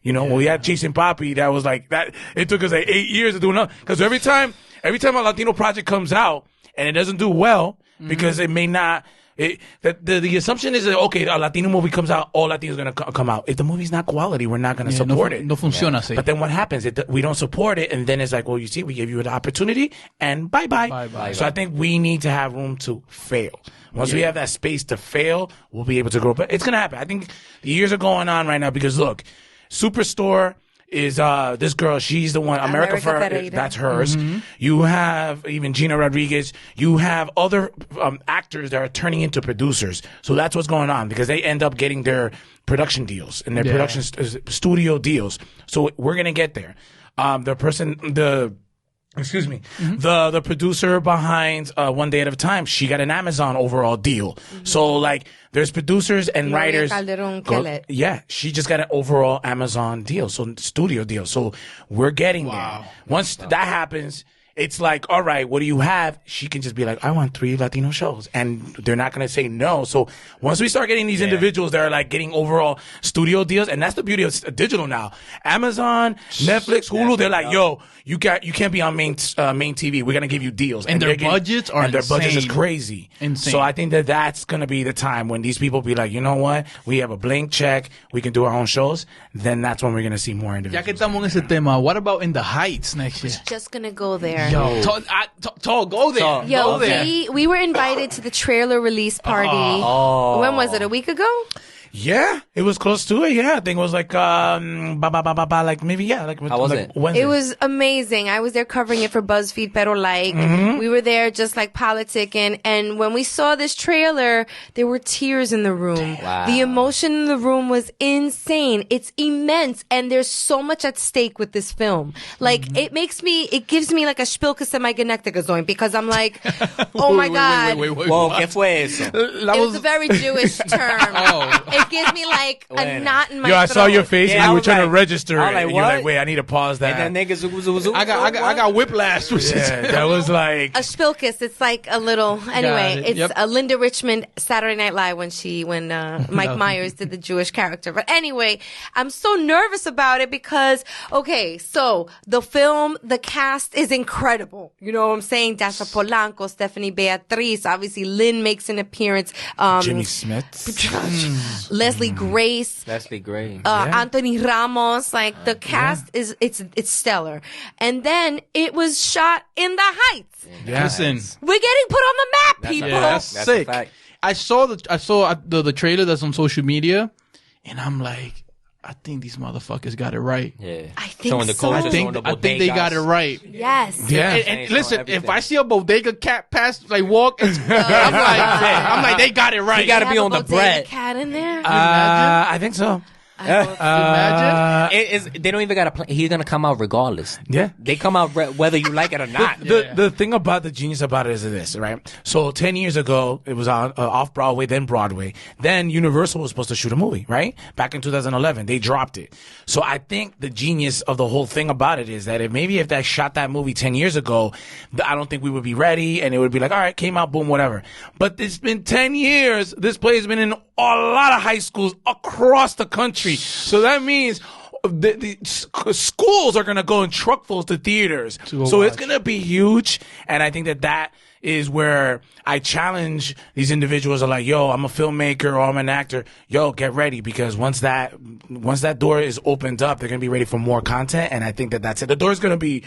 When we had Chasing Papi, that was like that. It took us like 8 years to do enough. Because every time a Latino project comes out and it doesn't do well, because it may not. The assumption is that, okay, a Latino movie comes out, all Latinos are going to come out. If the movie's not quality, we're not going to support it. No funciona así. But then what happens? We don't support it, and then it's like, well, you see, we gave you an opportunity, and bye-bye. Bye-bye. So I think we need to have room to fail. Once we have that space to fail, we'll be able to grow. But it's going to happen. I think the years are going on right now because, look, Superstore is this girl, she's the one, America Ferreira. that's hers. You have even Gina Rodriguez. You have other actors that are turning into producers. So that's what's going on because they end up getting their production deals and their production studio deals. So we're going to get there. The producer behind One Day at a Time, she got an Amazon overall deal. So like there's producers and writers. Yeah, she just got an overall Amazon deal. So studio deal. So we're getting there. Once that happens, it's like, all right, what do you have? She can just be like, I want 3 Latino shows. And they're not going to say no. So once we start getting these individuals that are like getting overall studio deals, and that's the beauty of digital now. Amazon, Netflix, Hulu, they're like, yo, you can't be on main TV. We're going to give you deals. And their budgets are And their budgets is insane. crazy. Insane. So I think that's going to be the time when these people be like, you know what? We have a blank check. We can do our own shows. Then that's when we're going to see more Ya individuals. que estamos en ese tema, what about In the Heights next year? Just gonna go there. Yo, go there. Yo, Go there. we were invited to the trailer release party. When was it? A week ago? Yeah, it was close to it. Yeah, I think it was like like maybe like How was it? Wednesday. It was amazing. I was there covering it for BuzzFeed, pero like we were there just like politicking. And when we saw this trailer, there were tears in the room. Wow. The emotion in the room was insane. It's immense, and there's so much at stake with this film. Like it gives me like a Spilke semi-genectica because I'm like, oh my god. Wait, Whoa, what? ¿qué fue eso? It was a very Jewish term. It gives me like a knot in my Yo, I throat. saw your face Yeah, and I you were was trying to like- register I was it. like, And you're what? like, wait, I need to pause that. And then niggas, zoom. I got whiplash. Yeah, that was like. A Spilkis, it's like a little. Anyway, it. it's Yep. a Linda Richmond Saturday Night Live when Mike Myers did the Jewish character. But anyway, I'm so nervous about it because so the film, the cast is incredible. You know what I'm saying? Dasha Polanco, Stephanie Beatriz, obviously Lynn makes an appearance. Jimmy Smith. Leslie Grace. Leslie Gray. Anthony Ramos, like the cast is it's stellar, and then it was shot in the Heights. Yeah. Listen, We're getting put on the map, That's a people. fact. That's That's sick. a fact. I saw the trailer that's on social media, and I'm like, I think these motherfuckers got it right. Yeah. I think so. I think they got it right. Yes. Yeah. And listen, if I see a bodega cat pass, like walk, I'm like, they got it right. He got to be on the bodega bread. cat in there. I think so. Imagine. They don't even got to play. He's going to come out regardless. Yeah. They come out whether you like it or not. The thing about the genius about it is this, right? So 10 years ago, it was on off Broadway, then Broadway. Then Universal was supposed to shoot a movie, right? Back in 2011. They dropped it. So I think the genius of the whole thing about it is that if they shot that movie 10 years ago, I don't think we would be ready, and it would be like, all right, came out, boom, whatever. But it's been 10 years. This play has been in a lot of high schools across the country. So that means the schools are going to go in truckfuls to theaters. So it's going to be huge. And I think that is where I challenge these individuals are like, yo, I'm a filmmaker or I'm an actor. Yo, get ready, because once that door is opened up, they're going to be ready for more content. And I think that's it. The door is going to be...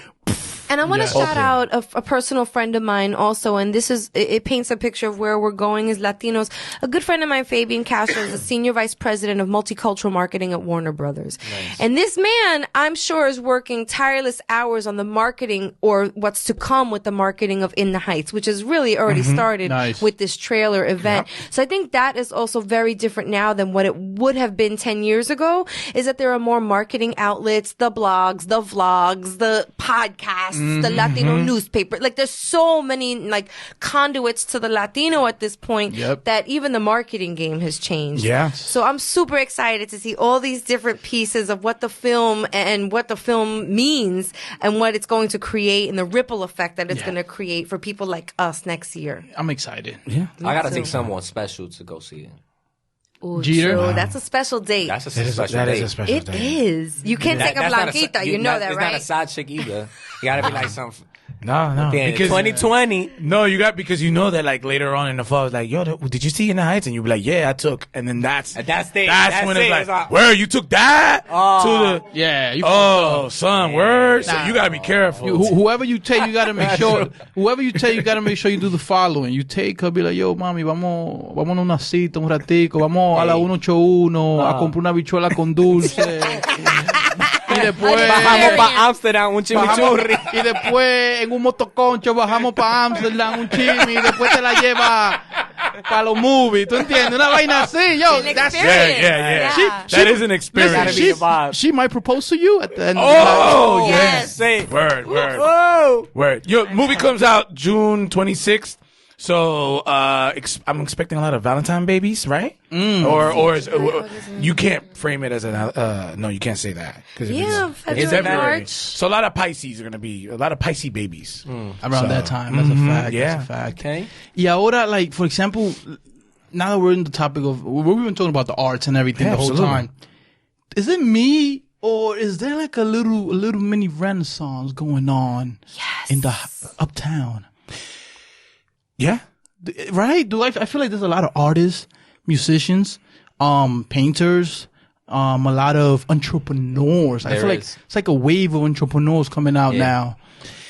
And I want to shout out a personal friend of mine also, and this is, it paints a picture of where we're going as Latinos. A good friend of mine, Fabian Castro, is the Senior Vice President of Multicultural Marketing at Warner Brothers. Nice. And this man, I'm sure, is working tireless hours on the marketing, or what's to come with the marketing of In the Heights, which has really already started with this trailer event. Yep. So I think that is also very different now than what it would have been 10 years ago, is that there are more marketing outlets, the blogs, the vlogs, the podcasts, the Latino newspaper. Like, there's so many like conduits to the Latino at this point that even the marketing game has changed. Yeah. So I'm super excited to see all these different pieces of what the film and what the film means and what it's going to create and the ripple effect that it's going to create for people like us next year. I'm excited. Yeah. I got to take someone special to go see it. Ooh, Jeter? True. That's a special date. That is a special date. It is. You can't take a Blanquita. You know that, right? It's not a side chick either. You gotta be like something. No. Because 2020. No, because you know that like later on in the fall, it's like, yo, did you see In the Heights? And you be like, yeah, I took. And then that's when it's like, where you took that? Son, word. So you gotta be careful. Whoever you take, you gotta make sure. Whoever you take, you gotta make sure you do the following. You take her, be like, yo, mami, vamos a una cita un ratico, vamos a la 181 a comprar una bichuela con dulce. Y después bajamos para Amsterdam un chimichurri. Y después en un motoconcho bajamos para Amsterdam un chimi. Y después te la lleva para los movies. ¿Tú entiendes? Una vaina así. Yo, that's That is an experience. Listen, she might propose to you at the end. Oh, yes. Word. Whoa. Word. Your movie comes out June 26th. So I'm expecting a lot of Valentine babies, right? Or you can't frame it as no, you can't say that. It's February. So a lot of Pisces are going to be, a lot of Pisces babies. Around that time. That's a fact. Yeah. That's a fact. Okay. Y ahora, like, for example, now that we're in the topic of, we've been talking about the arts and everything the whole time. Is it me, or is there like a little mini renaissance going on in the uptown? Yeah. Right? I feel like there's a lot of artists, musicians, painters, a lot of entrepreneurs. I feel like it's like a wave of entrepreneurs coming out now.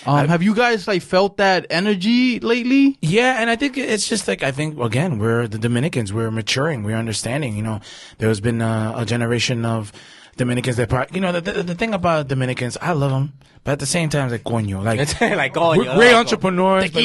Have you guys like felt that energy lately? Yeah, and I think it's just like, again, we're the Dominicans, we're maturing, we're understanding, there's been a generation of Dominicans that the thing about Dominicans, I love them, but at the same time, it's like coño, we're great entrepreneurs, but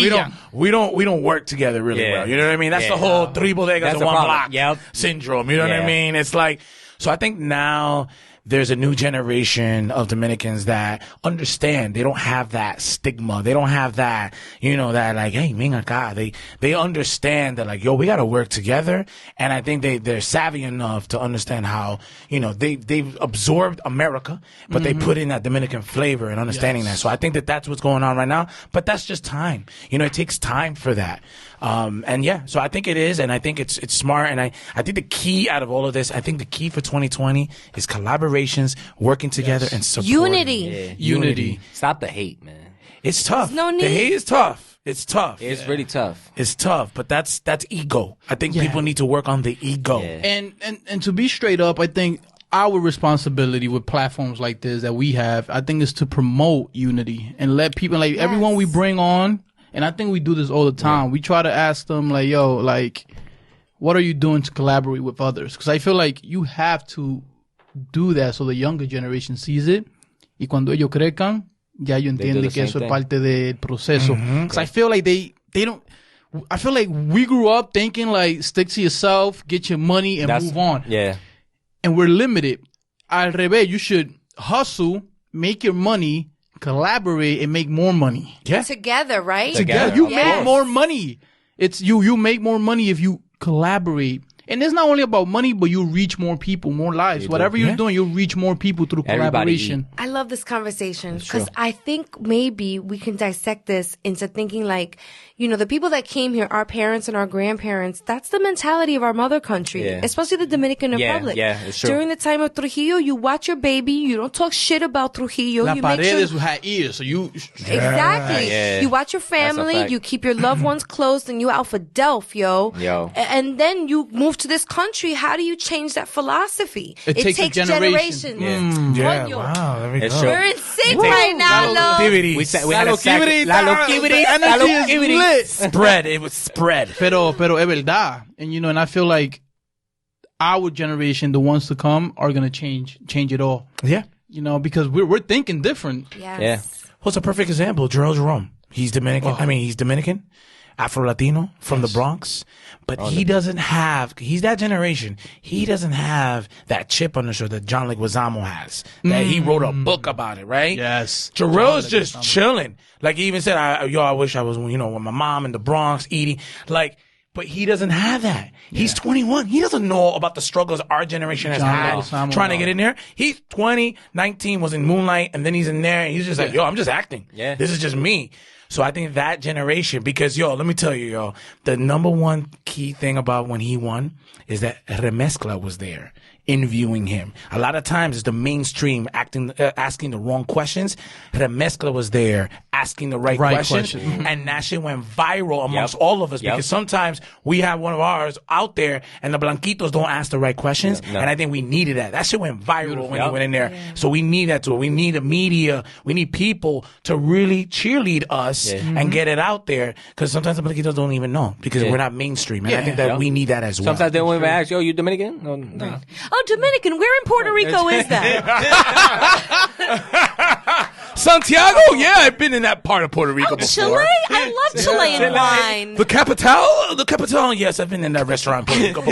we don't work together really well. You know what I mean? That's the whole three bodegas in one block syndrome. You know what I mean? It's like, so I think now there's a new generation of Dominicans that understand. They don't have that stigma. They don't have that, that like, hey, ven acá. They understand that like, yo, we got to work together. And I think they're savvy enough to understand how, they've absorbed America, but they put in that Dominican flavor and understanding that. So I think that's what's going on right now, but that's just time. It takes time for that. So I think it is, and I think it's smart, and I think the key out of all of this, I think the key for 2020 is collaborations, working together, and supporting. Unity. Stop the hate, man. It's tough. No need. The hate is tough. It's tough. It's really tough. It's tough, but that's ego. I think people need to work on the ego. Yeah. And to be straight up, I think our responsibility with platforms like this that we have, I think, is to promote unity and let people, like everyone we bring on. And I think we do this all the time. We try to ask them, like, yo, like, what are you doing to collaborate with others? Because I feel like you have to do that so the younger generation sees it. Y cuando ellos crezcan, ya ellos entienden que eso es parte del proceso. Because I feel like they don't. I feel like we grew up thinking like stick to yourself, get your money, and move on. Yeah. And we're limited. Al revés, you should hustle, make your money, collaborate, and make more money. Yeah. Together, right? Together. You make more money. It's you make more money if you collaborate. And it's not only about money, but you reach more people, more lives. Whatever you're doing, you'll reach more people through collaboration. I love this conversation because I think maybe we can dissect this into thinking like, you know, the people that came here, our parents and our grandparents, that's the mentality of our mother country, especially the Dominican Republic. Yeah, it's true. During the time of Trujillo, you watch your baby, you don't talk shit about Trujillo. La you Paredes had ears, so you... Exactly. Yeah. You watch your family, you keep your loved ones close, and you out for Delph, yo. And then you move to this country. How do you change that philosophy? It takes a generation. Wow, there we go. We're in sync right now, love. We had a Spread. It was spread. Pero es verdad. And you know, and I feel like our generation, the ones to come, are gonna change it all. Yeah. You know, because we're thinking different. Yes. Yeah. What's a perfect example? Jerome. He's Dominican. He's Dominican, Afro-Latino from the Bronx. But he doesn't have, he's that generation. He doesn't have that chip on the shoulder that John Leguizamo has. That he wrote a book about it, right? Yes. Jarrell's just chilling. Like he even said, I wish I was, you know, with my mom in the Bronx eating. Like, but he doesn't have that. He's 21. He doesn't know about the struggles our generation has had trying to get in there. He's 20, 19, was in Moonlight, and then he's in there, and he's just like, yo, I'm just acting. Yeah. This is just me. So I think that generation, because, yo, let me tell you, yo, the number one key thing about when he won is that Remezcla was there interviewing him. A lot of times it's the mainstream asking the wrong questions. Remezcla was there asking the right questions. And that shit went viral amongst all of us because sometimes we have one of ours out there and the Blanquitos don't ask the right questions. And I think we needed that. That shit went viral when he went in there. So we need that too. We need the media. We need people to really cheerlead us and get it out there because sometimes the Blanquitos don't even know because we're not mainstream. And I think that we need that as well. Sometimes they won't even ask, yo, you Dominican? No. Oh, Dominican. Where in Puerto Rico is that? Santiago? Yeah, I've been in that part of Puerto Rico before. Chile? I love Chilean wine. The capital. Yes, I've been in that restaurant in Puerto Rico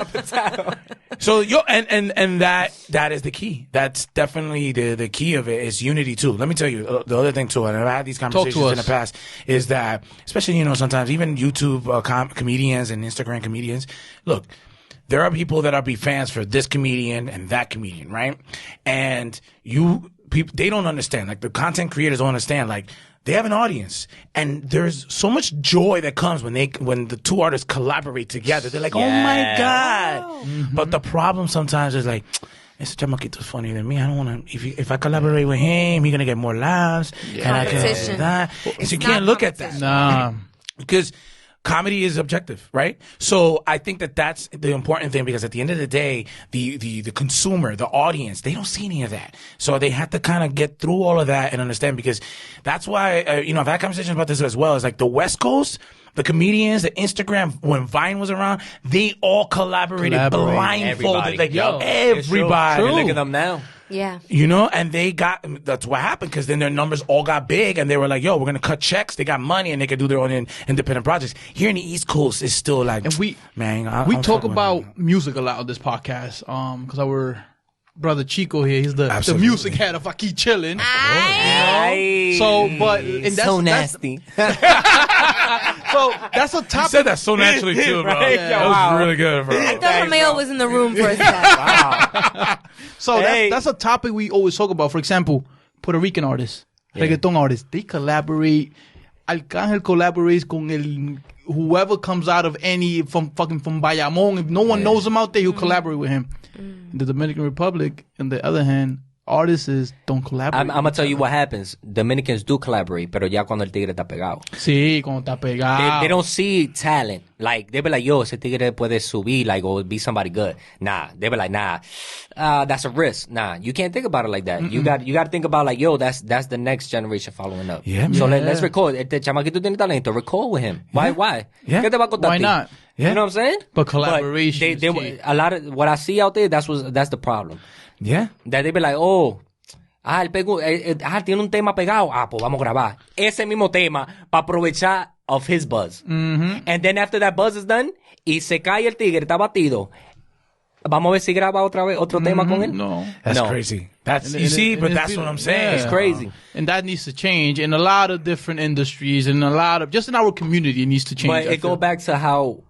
before. So and that is the key. That's definitely the key of it is unity too. Let me tell you the other thing too, and I've had these conversations in the past, is that especially, you know, sometimes even YouTube comedians and Instagram comedians, look, there are people that are be fans for this comedian and that comedian, right? And people, they don't understand. Like the content creators don't understand. Like they have an audience, and there's so much joy that comes when the two artists collaborate together. They're like, oh my God. Mm-hmm. But the problem sometimes is like, ese chamaquito's funnier than me. I don't want to. If I collaborate with him, he's gonna get more laughs. And I can that. And so you can't look at that. Nah, because comedy is objective, right? So I think that that's the important thing because at the end of the day, the consumer, the audience, they don't see any of that. So they have to kind of get through all of that and understand because that's why, you know, I've had conversations about this as well. It's like the West Coast, the comedians, the Instagram, when Vine was around, they all collaborated blindfolded. Like, everybody. Look at them now. Yeah. You know, and that's what happened because then their numbers all got big and they were like, yo, we're going to cut checks. They got money and they can do their own independent projects. Here in the East Coast, it's still like, and we talk about music a lot on this podcast because our brother Chico here, he's the music head of Aqui Chillin. That's so nasty. So that's a topic. You said that so naturally too, bro. Right? That was really good, bro. I thought Romeo was in the room for a second. Wow. So that's a topic we always talk about. For example, Puerto Rican artists, reggaeton artists, they collaborate. Arcángel collaborates con whoever comes out of from Bayamón. If no one knows him out there, he'll collaborate with him. In the Dominican Republic, on the other hand, artists don't collaborate. I'm gonna tell you what happens. Dominicans do collaborate, pero ya cuando el tigre está pegado. Sí, cuando está pegado. They don't see talent. Like, they be like, yo, ese tigre puede subir, like, or be somebody good. Nah. They be like, nah, that's a risk. Nah, you can't think about it like that. You got to think about, like, yo, that's the next generation following up. Yeah, so man. let's record. Este chamaquito tiene talento. Record with him. Why? Yeah. ¿Qué te va a costar Why a ti? not? Yeah. You know what I'm saying? But collaboration They, is key. a lot of what I see out there, that's the problem. Yeah. That they be like, oh, él pegó, tiene un tema pegado. Pues vamos a grabar ese mismo tema para aprovechar of his buzz. And then after that buzz is done, y se cae el tigre, está batido. Vamos a ver si graba otra vez otro tema con él. No. That's No. crazy. That's And you see, and but it's that's what I'm beautiful. saying. Yeah. It's crazy. And that needs to change in a lot of different industries and a lot of, just in our community, it needs to change. But I it go feel. back to how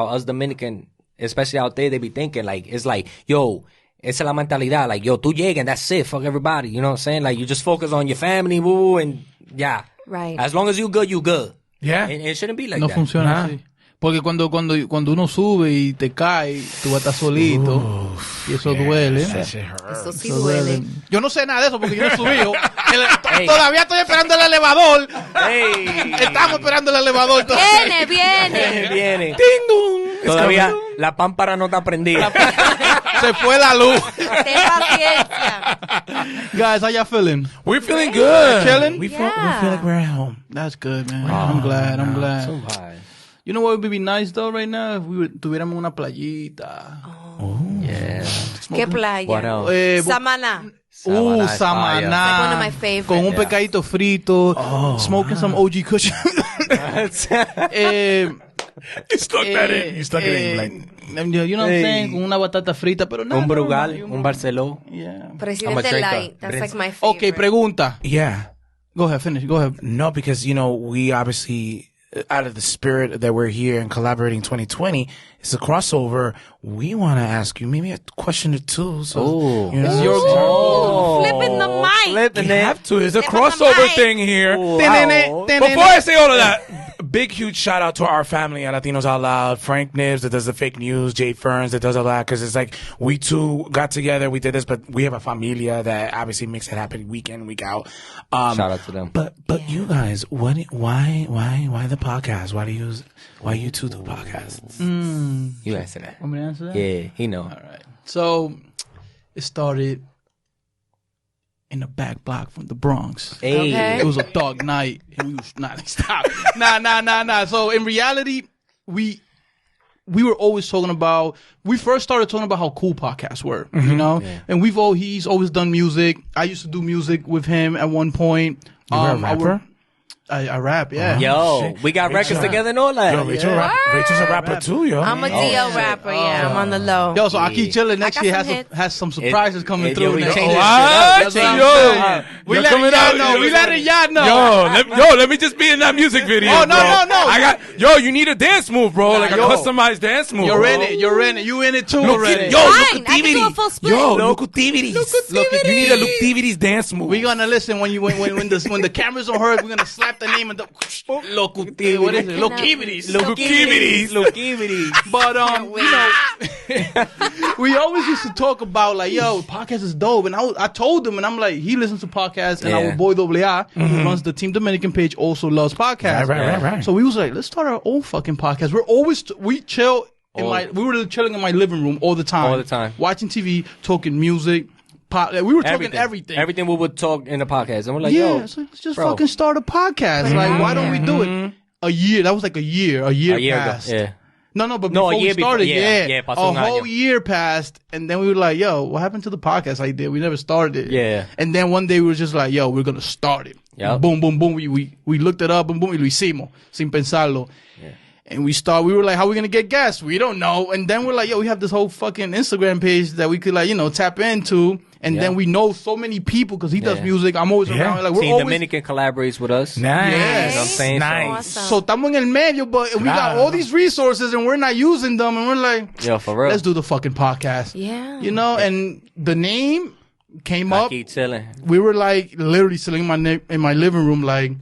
us Dominican, especially out there, they be thinking, like, it's like, yo, esa es la mentalidad. Like, yo, tú llegas and that's it. Fuck everybody. You know what I'm saying? Like, you just focus on your family, woo, and yeah. Right. As long as you good, you good. Yeah. And it shouldn't be like No that. funciona así. Porque cuando uno sube y te cae, tú vas a estar solito. Y eso duele. That shit hurt. Eso sí Eso duele. Yo no sé nada de eso porque yo no he subido. Hey. Todavía estoy esperando el elevador. Hey. Estamos esperando el elevador. todavía. Viene. Todavía la pámpara no está prendida. Se fue la luz. Ten paciencia. Guys, how y'all feeling? We're feeling good. Chilling? We feel Yeah. like we're at home. That's good, man. I'm glad. So high. You know what would be nice though right now? If we tuviéramos una playita. Yeah. ¿Qué playa? What else? Samaná. Samaná is Samaná. Like one of my favorites. Con un pescadito frito. Smoking some OG cushion. You stuck that in. You stuck it in. Like, you know what I'm saying? Con una batata frita, pero nada. Un Brugal, normal, un Barceló. Yeah. I'm a Presidente drinker. Light. That's like my favorite. Okay, pregunta. yeah. Go ahead, finish. Go ahead. No, because, we obviously, out of the spirit that we're here and collaborating 2020, it's a crossover. We want to ask you maybe a question or two. So, It's your turn. Flipping the mic. We have to. It's a Flip the crossover mic. thing here. Wow. Before I say all of that, big, huge shout out to our family at Latinos Out Loud. Frank Nibs that does the fake news. Jay Ferns that does all that. Because it's like we two got together. We did this, but we have a familia that obviously makes it happen week in, week out. Shout out to them. But you guys, why the podcast? Why you two do podcasts? You answer that. Want me to answer that? Yeah, he know. All right. So, it started in the back block from the Bronx. Hey. Okay. It was a dark night. And we was stop. Nah. So in reality, we were always talking about. We first started talking about how cool podcasts were, you know. Yeah. And he's always done music. I used to do music with him at one point. You were a rapper? I rap, yeah. Yo, we got records together and all that. Yo, Rachel's a rapper too, yo. I'm a DL rapper, yeah. I'm on the low. Yo, so Aquí Chillin next got year some hits. has some surprises coming Yo, through. we next changed year. this shit up. That's what I'm Yo, saying. We you're letting coming y'all out. know. We letting y'all know. Let me just be in that music video. Oh, no, bro. no. You need a dance move, bro. Like a yo. customized dance move. You're bro. in it. You in it too Look, already. yo, Fine, I can do a full split. Yo, Lucutivities. You need a Lucutivities dance move. We're gonna listen when the cameras on her. We're gonna slap the name of the what is it? Lokivities. But we always used to talk about like, yo, podcast is dope, and I told him, and I'm like, he listens to podcasts, and our boy AA, who runs the Team Dominican page, also loves podcasts. Right. So we was like, let's start our own fucking podcast. We chill. We were chilling in my living room all the time, watching TV, talking music. We were talking everything. Everything we would talk in the podcast. And we're like, yeah, yo, so let's just bro. fucking start a podcast. Like, why don't we do it? A year. That was like a year. A year passed. ago. Yeah. No, but No, before a year we started, before. Yeah, pasó a un whole año. year passed, and then we were like, yo, what happened to the podcast I did? We never started it. Yeah. And then one day we were just like, yo, we're going to start it. Yep. Boom, boom, boom. We looked it up, and boom, y lo hicimos, sin pensarlo. Yeah. And we were like, how are we going to get guests? We don't know. And then we're like, yo, we have this whole fucking Instagram page that we could like, tap into. And then we know so many people because he does music. I'm always around. Like, we're See, always... Dominican collaborates with us. Nice. You know what I'm saying? Nice. So estamos en el medio, but we got all these resources and we're not using them. And we're like, Yo, for real. let's do the fucking podcast. Yeah. And the name came up. Aquí Chillin. We were like literally sitting in my living room. Like,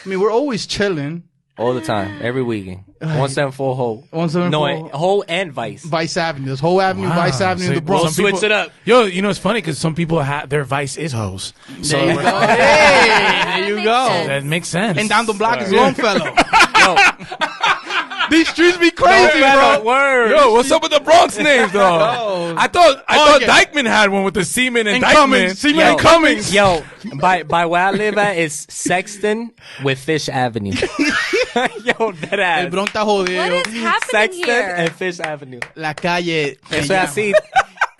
I mean, we're always chilling. All the time, every weekend. 174 Whole. 174 No, Whole and Vice. Vice Avenue. There's Whole Avenue, Vice Avenue, So the Bronx. some people- Switch it up. Yo, you know it's funny because some people have their vice is hoes. So There you go. Hey, there you go. that makes sense. And down the block is Longfellow. Yo, These streets be crazy, bro. word. Yo, what's up with the Bronx names, though? I thought Okay. Dykeman had one with the Seaman and And Dykeman. Cummings. Seaman Yo. and Cummings. Yo, by where I live at is Sexton with Fish Avenue. Yo, that ass. El Bronx está jodido. What is happening Sexton here? and Fish Avenue. La calle. se Eso es llama. así.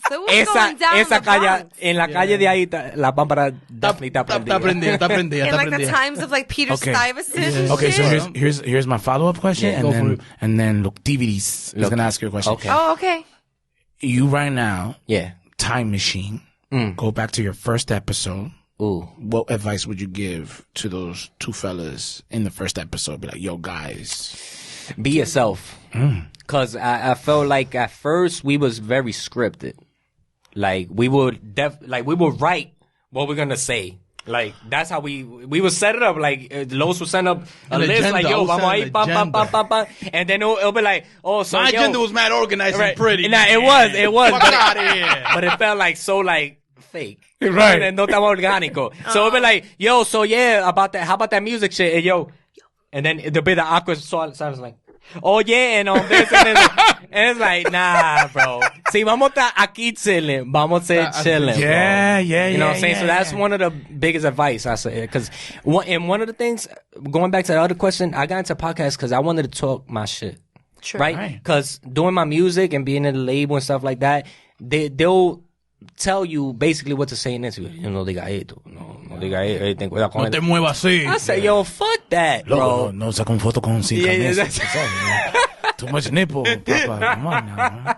So what's going down Esa the calle, Bronx? en la calle de ahí, la pámpara definitely está Está prendida. prendida, está prendida, In está like the prendida. times of like Peter Okay. Stuyvesant and Okay, so shit? here's my follow-up question, Yeah, and go for it. then look, DVDs is gonna ask you a question. Okay. Oh, okay. You right now, Yeah. time machine, go back to your first episode. Ooh. What advice would you give to those two fellas in the first episode? Be like, yo, guys. Be yourself. Cause I felt like at first we was very scripted. Like we would we would write what we're gonna say. Like that's how we would set it up. Like Los would send up a An list agenda. like, yo, I would vamos send ahí, an pam, pam, pam, agenda. pam, pam. And then it'll be like, oh, so My yo. agenda was mad organized Right. and pretty. Nah, it was. Fuck But outta here. but it felt like so like fake. Right. And no tan orgánico. So it'll be like, yo, so yeah, how about that music shit? And yo, and then it'll be the awkward silence like, oh yeah, and on this and this. And it's like, nah, bro. See, vamos a aquí chillin. Vamos a chillin. Yeah, yeah, You know what I'm saying? yeah, So that's yeah. one of the biggest advice I say. Because one of the things, going back to the other question, I got into podcasts because I wanted to talk my shit. Sure. Right? Because doing my music and being in the label and stuff like that, they'll tell you basically what to say in interview. You know, diga esto. No diga esto. Ten cuidado con No te esto. muevas así. I say, yo, fuck that, bro. Loco, no saca un foto con cinco Yeah, meses. Too much nipple, papa. Come on now.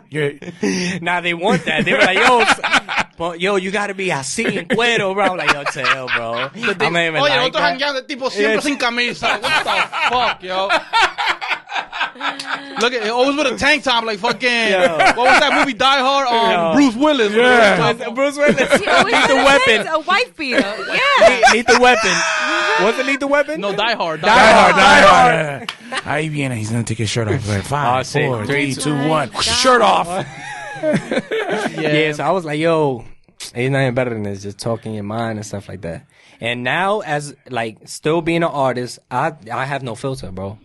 Now they want that. They were like, yo, you gotta be así en cuero, bro. I'm like, yo, chill, bro. I'm not even Oye, like nosotros that. jangueando tipo siempre sin camisa. What the fuck, yo? Look at always with a tank top like fucking. What was that movie Die Hard? Yo. Bruce Willis. Yeah. Bruce Willis. He always Lethal said Weapon. A wife beater. Yeah. Lethal Weapon. What's the Lethal Weapon? No, Die Hard. Die hard. Ahí viene. He's gonna take his shirt off. Like, Oh, 5, shit. 4, 3, 2, My 1. God. Shirt off. Yeah, so I was like, yo, ain't nothing better than this, just talking your mind and stuff like that. And now, as like still being an artist, I have no filter, bro.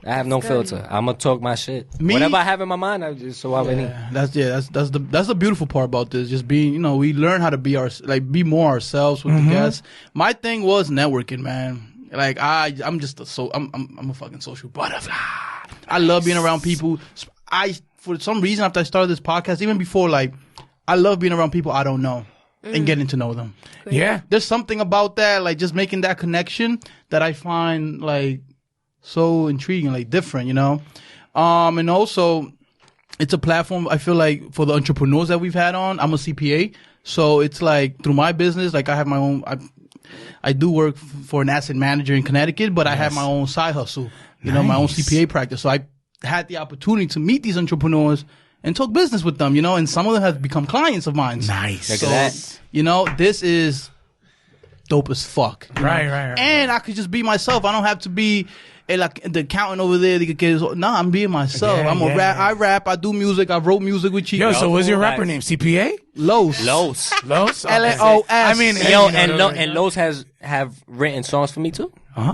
I have no filter. I'm gonna talk my shit. Me- Whatever I have in my mind, I just so I need. That's the beautiful part about this. Just being, we learn how to be be more ourselves with the guests. My thing was networking, man. Like I'm just I'm a fucking social butterfly. I love being around people. For some reason after I started this podcast, even before, like I love being around people I don't know and getting to know them. Yeah. There's something about that, like just making that connection that I find like so intriguing, like different, and also it's a platform I feel like for the entrepreneurs that we've had on. I'm a CPA, so it's like through my business, like I have my own. I do work for an asset manager in Connecticut, but I have my own side hustle, my own CPA practice. So I had the opportunity to meet these entrepreneurs and talk business with them, and some of them have become clients of mine. Nice. Look at that. This is dope as fuck. Right. And I could just be myself. I don't have to be the accountant over there. Nah, I'm being myself. Yeah, I'm a yeah, rap. yeah. I rap. I do music. I wrote music with you. Yo, so what's your Nice. rapper name? CPA? Los. Los. Los? LAOS. I mean, Yo, you and know, Los have written songs for me too.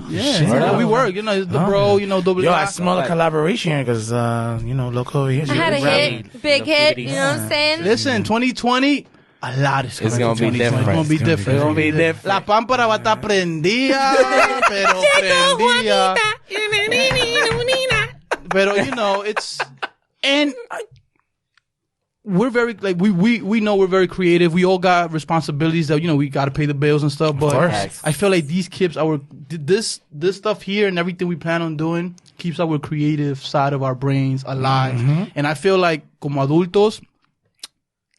Yeah, we work. It's the bro. Double. Yo, I smell a collaboration because, local over here. I had a Right. hit, big hit. You know what I'm saying? Listen, 2020. A lot is coming. It's gonna be 2020. different. It's gonna be different. It's gonna be different. La pámpara va a estar prendida, pero prendida. Pero it's and we're very like we know we're very creative. We all got responsibilities that we got to pay the bills and stuff. But course. I feel like these kids, this stuff here and everything we plan on doing keeps our creative side of our brains alive. And I feel like como adultos,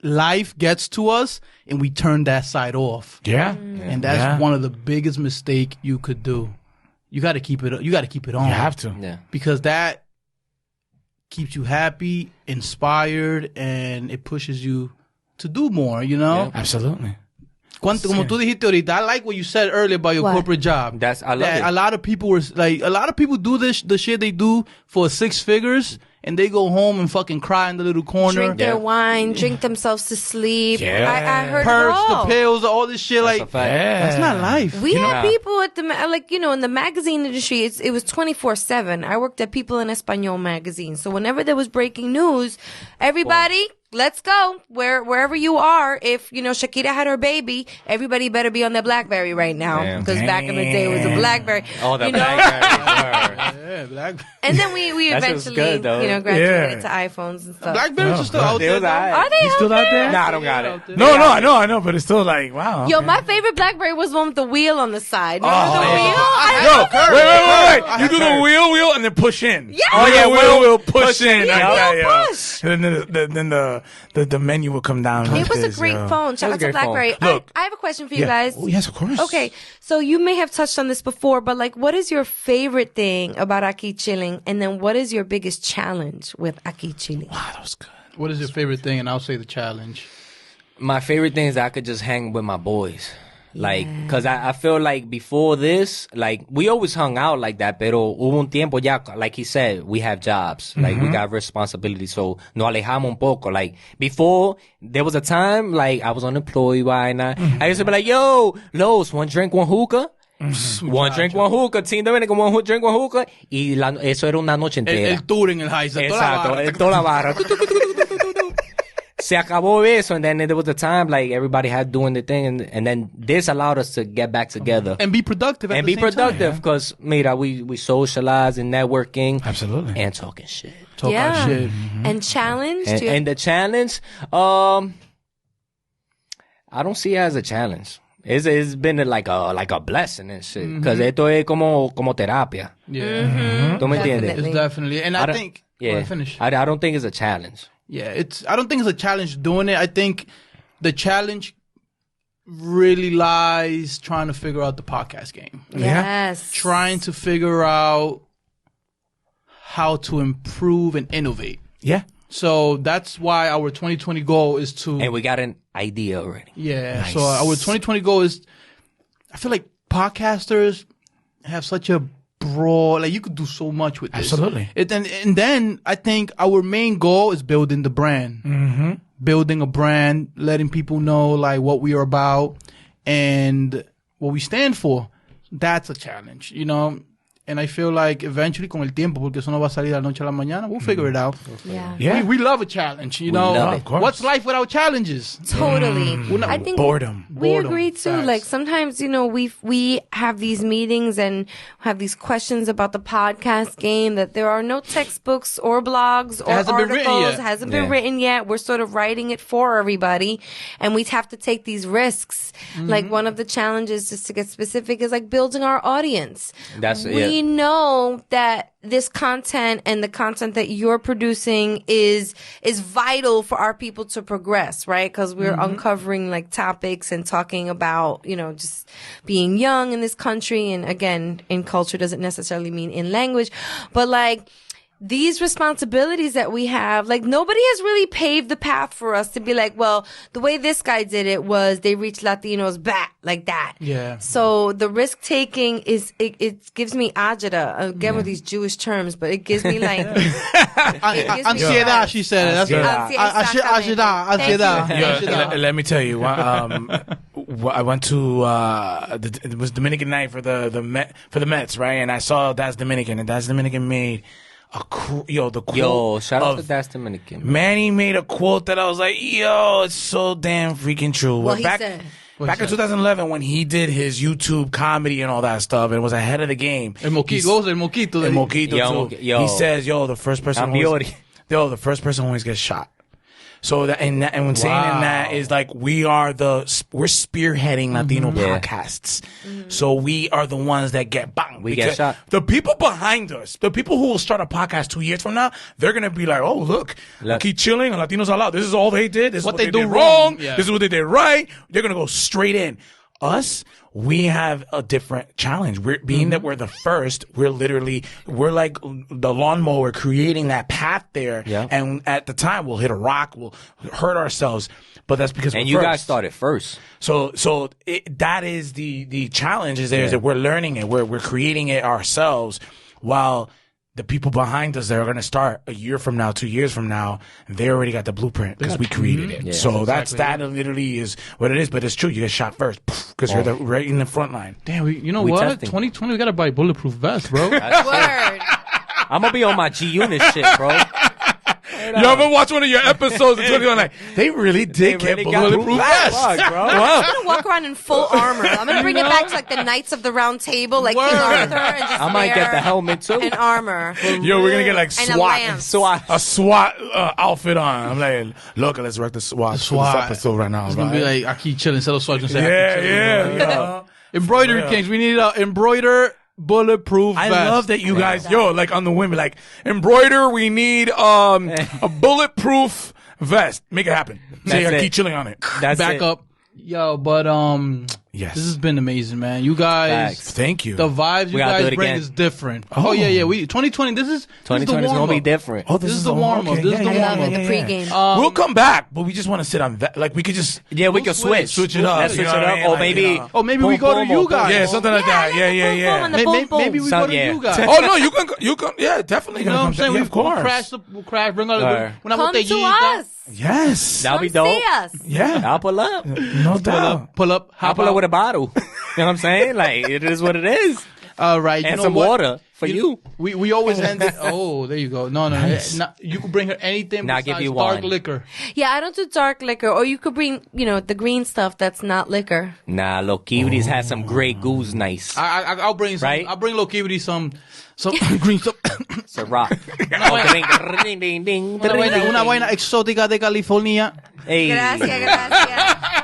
life gets to us and we turn that side off. Yeah. And that's Yeah. one of the biggest mistake you could do. You got to keep it. You got to keep it on. You have to. Yeah. Because that keeps you happy, inspired, and it pushes you to do more. Absolutely. Como tú dijiste ahorita, I like what you said earlier about your What? corporate job. I love it. A lot of people do the shit they do for 6 figures, and they go home and fucking cry in the little corner. Drink their wine, drink themselves to sleep. Yeah. I heard Perks, it all. the pills, all this shit. That's Like, a fact. that's not life. We had know- people at in the magazine industry, it was 24/7. I worked at People in Espanol magazine. So whenever there was breaking news, everybody, let's go. Wherever you are, if, Shakira had her baby, everybody better be on their BlackBerry right now. Damn. Because back in the day, it was a BlackBerry. Oh, the You know? BlackBerry. Yeah, And then we That shit's eventually, good, though. graduated Yeah. to iPhones and stuff. Blackberries are still out They there. was though. alright. Are they still out there? Nah, I don't got it. No, I know, but it's still like, wow. Yo, okay. my favorite BlackBerry was the one with the wheel on the side. Oh, Remember the yeah. wheel? Yo, wait. You do the wheel, and then push in. Yeah. Oh, yeah, wheel, push in. Yeah, Okay, wheel yo. push. And then the menu will come down. It like was a this, great yo. phone. Shout was out a to great phone. BlackBerry. Look. I have a question for you Yeah. guys. Oh, yes, of course. Okay, so you may have touched on this before, but what is your favorite thing about Aquí Chilling? And then what is your biggest challenge with Aquí Chilling? Wow, that was good. What is your favorite thing? And I'll say the challenge. My favorite thing is I could just hang with my boys. Cause I feel like before this, we always hung out like that, pero hubo un tiempo ya, like he said, we have jobs, we got responsibilities, so nos alejamos un poco. Before, there was a time, I was unemployed, vaina. I used to be like, yo, Los, one drink, one hookah? One drink, one hookah, Team Dominican, one drink, one hookah, y eso era una noche entera. El tour en el high. Exacto, toda la barra. Se acabó eso, and then there was a time everybody had doing the thing, and then this allowed us to get back together And be productive at and the be same productive. time. Because mira, we socialize and networking, Absolutely. and talking shit. Talk our shit. And challenge? And, Do you- and the challenge, I don't see it as a challenge. It's been like a blessing and shit. Because esto es como terapia. Yeah. ¿Tú me entiendes? Definitely. It's definitely. And I don't- think... yeah, Go ahead, finish. I don't think it's a challenge. Yeah, I don't think it's a challenge doing it. I think the challenge really lies trying to figure out the podcast game. Yes. Trying to figure out how to improve and innovate. Yeah. So that's why our 2020 goal is to... And we got an idea already. Yeah. So our 2020 goal is... I feel like podcasters have such a broad... you could do so much with this. Absolutely. And then I think our main goal is building the brand. Mm-hmm. Building a brand, letting people know what we are about and what we stand for. That's a challenge, And I feel like eventually, con el tiempo, porque eso no va a salir de la noche a la mañana, we'll figure it out. Yeah. Yeah. We love a challenge, love it. Of course. What's life without challenges? Totally. I think Boredom. we Boredom. agree too. Facts. Sometimes, we have these meetings and have these questions about the podcast game that there are no textbooks or blogs or hasn't been written articles. yet. Hasn't been written yet. We're sort of writing it for everybody, and we have to take these risks. One of the challenges, just to get specific, is building our audience. We know that this content and the content that you're producing is vital for our people to progress, right? Because we're uncovering topics and talking about, just being young in this country. And again, in culture doesn't necessarily mean in language, but these responsibilities that we have, nobody has really paved the path for us to be well, the way this guy did it was they reached Latinos back like that. Yeah. So the risk taking it gives me agita, again with these Jewish terms, but it gives me Ansiedad, she said it. That's Ansiedad. Ansiedad. Let me tell you. I went to it was Dominican night for the Mets, right? And I saw That's Dominican, and That's Dominican made the quote. Yo, shout out to That's Dominican. Manny made a quote that I was like, yo, it's so damn freaking true. What he back said? in 2011, when he did his YouTube comedy and all that stuff, and was ahead of the game. El Moquito, el Moquito. El Moquito Yo, too. yo. He says, "Yo, the first person always gets shot." So that and when saying that is we're spearheading Latino podcasts. So we are the ones that get bang. We get shot. The people behind us, the people who will start a podcast 2 years from now, they're gonna be like, "Oh, look, Aquí Chilling and Latinos All Out. This is all they did. This is what they do did wrong. Yeah. This is what they did right." They're gonna go straight in. us, we have a different challenge. We're being that we're the first, we're like the lawnmower creating that path there. Yeah. And at the time we'll hit a rock, we'll hurt ourselves. But that's because And we're you first. guys started first. So that is the challenge is there is that we're learning it. We're creating it ourselves while the people behind us that are going to start a year from now, 2 years from now, they already got the blueprint because we created it. Yeah, so that literally is what it is. But it's true. You get shot first because you're right in the front line. Damn, you know We what? testing. 2020, we gotta buy bulletproof vests, bro. Word. I'm gonna be on my G Unit shit, bro. You ever watch one of your episodes and 21 like, they really did get really got bulletproof vests. vests. Bro. Wow. I'm gonna walk around in full armor. I'm gonna bring it back to like the Knights of the Round Table, like King Arthur, and just I might get wear the helmet too. and armor. Yo, we're going to get like And a SWAT. lance. A SWAT outfit on. I'm like, look, let's rock the SWAT. SWAT. This episode right now. It's gonna be like Aquí Chillin. Instead of Sergeant say yeah, Aquí Chillin. yeah. Embroidery Kings. We need a embroider bulletproof I vest. love that you guys, like on the women, like embroider. We need a bulletproof vest. Make it happen. Say That's Aquí it. Chilling on it. That's Back it. up. Yo, but Yes. this has been amazing, man. You guys, Facts. Thank you. the vibes you gotta do guys it bring again. is different. Oh yeah. We 2020. This is 2020 is gonna be different. Oh, This is the warm up. This is the warm up. The pregame. We'll come back, but we just want to sit on that. Like we could just Yeah, we can switch. switch it up. Let's switch you know it what I up. mean? Or Like, maybe. you know. Oh, maybe we go to Boom, you boom, guys. Yeah, something like that. Yeah. And the Maybe, boom, boom. maybe we go to Yeah. you guys. Oh no, you can. Yeah, definitely. You know what I'm gonna saying? come. Yeah, of course. We'll crash. Bring out Alright. una Come to botellita. us. Yes. That'll Come be dope. see us. Yeah. I'll pull up. No doubt. Pull up. I'll pull up with a bottle. You know what I'm saying? Like, it is what it is. All right. And you know some what? water for you. We always end it. Oh, there you go. No. You could bring her anything Nah, besides give you dark wine. liquor. Yeah, I don't do dark liquor. Or you could bring, the green stuff that's not liquor. Nah, Lil Cuties has some great goose nice. I'll bring some. Right? I'll bring Lokivity some green stuff. It's a rock. Ding, ding, ding, Una vaina exótica de California. Hey. Gracias.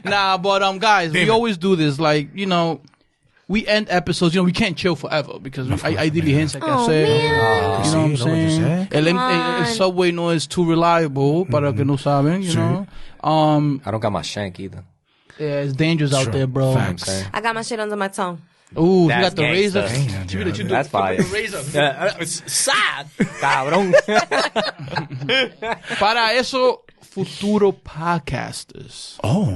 Nah, but guys, we always do this. Like, we end episodes. We can't chill forever because hay diligencia que hacer. You know what I'm saying? El subway no is too reliable para que no saben. You know. I don't got my shank either. Yeah, it's dangerous out there, bro. Facts. I got my shit under my tongue. Ooh, you That's got the razor. gangsta. That's fire. Sad. Cabrón. Para eso, futuro podcasters. Oh.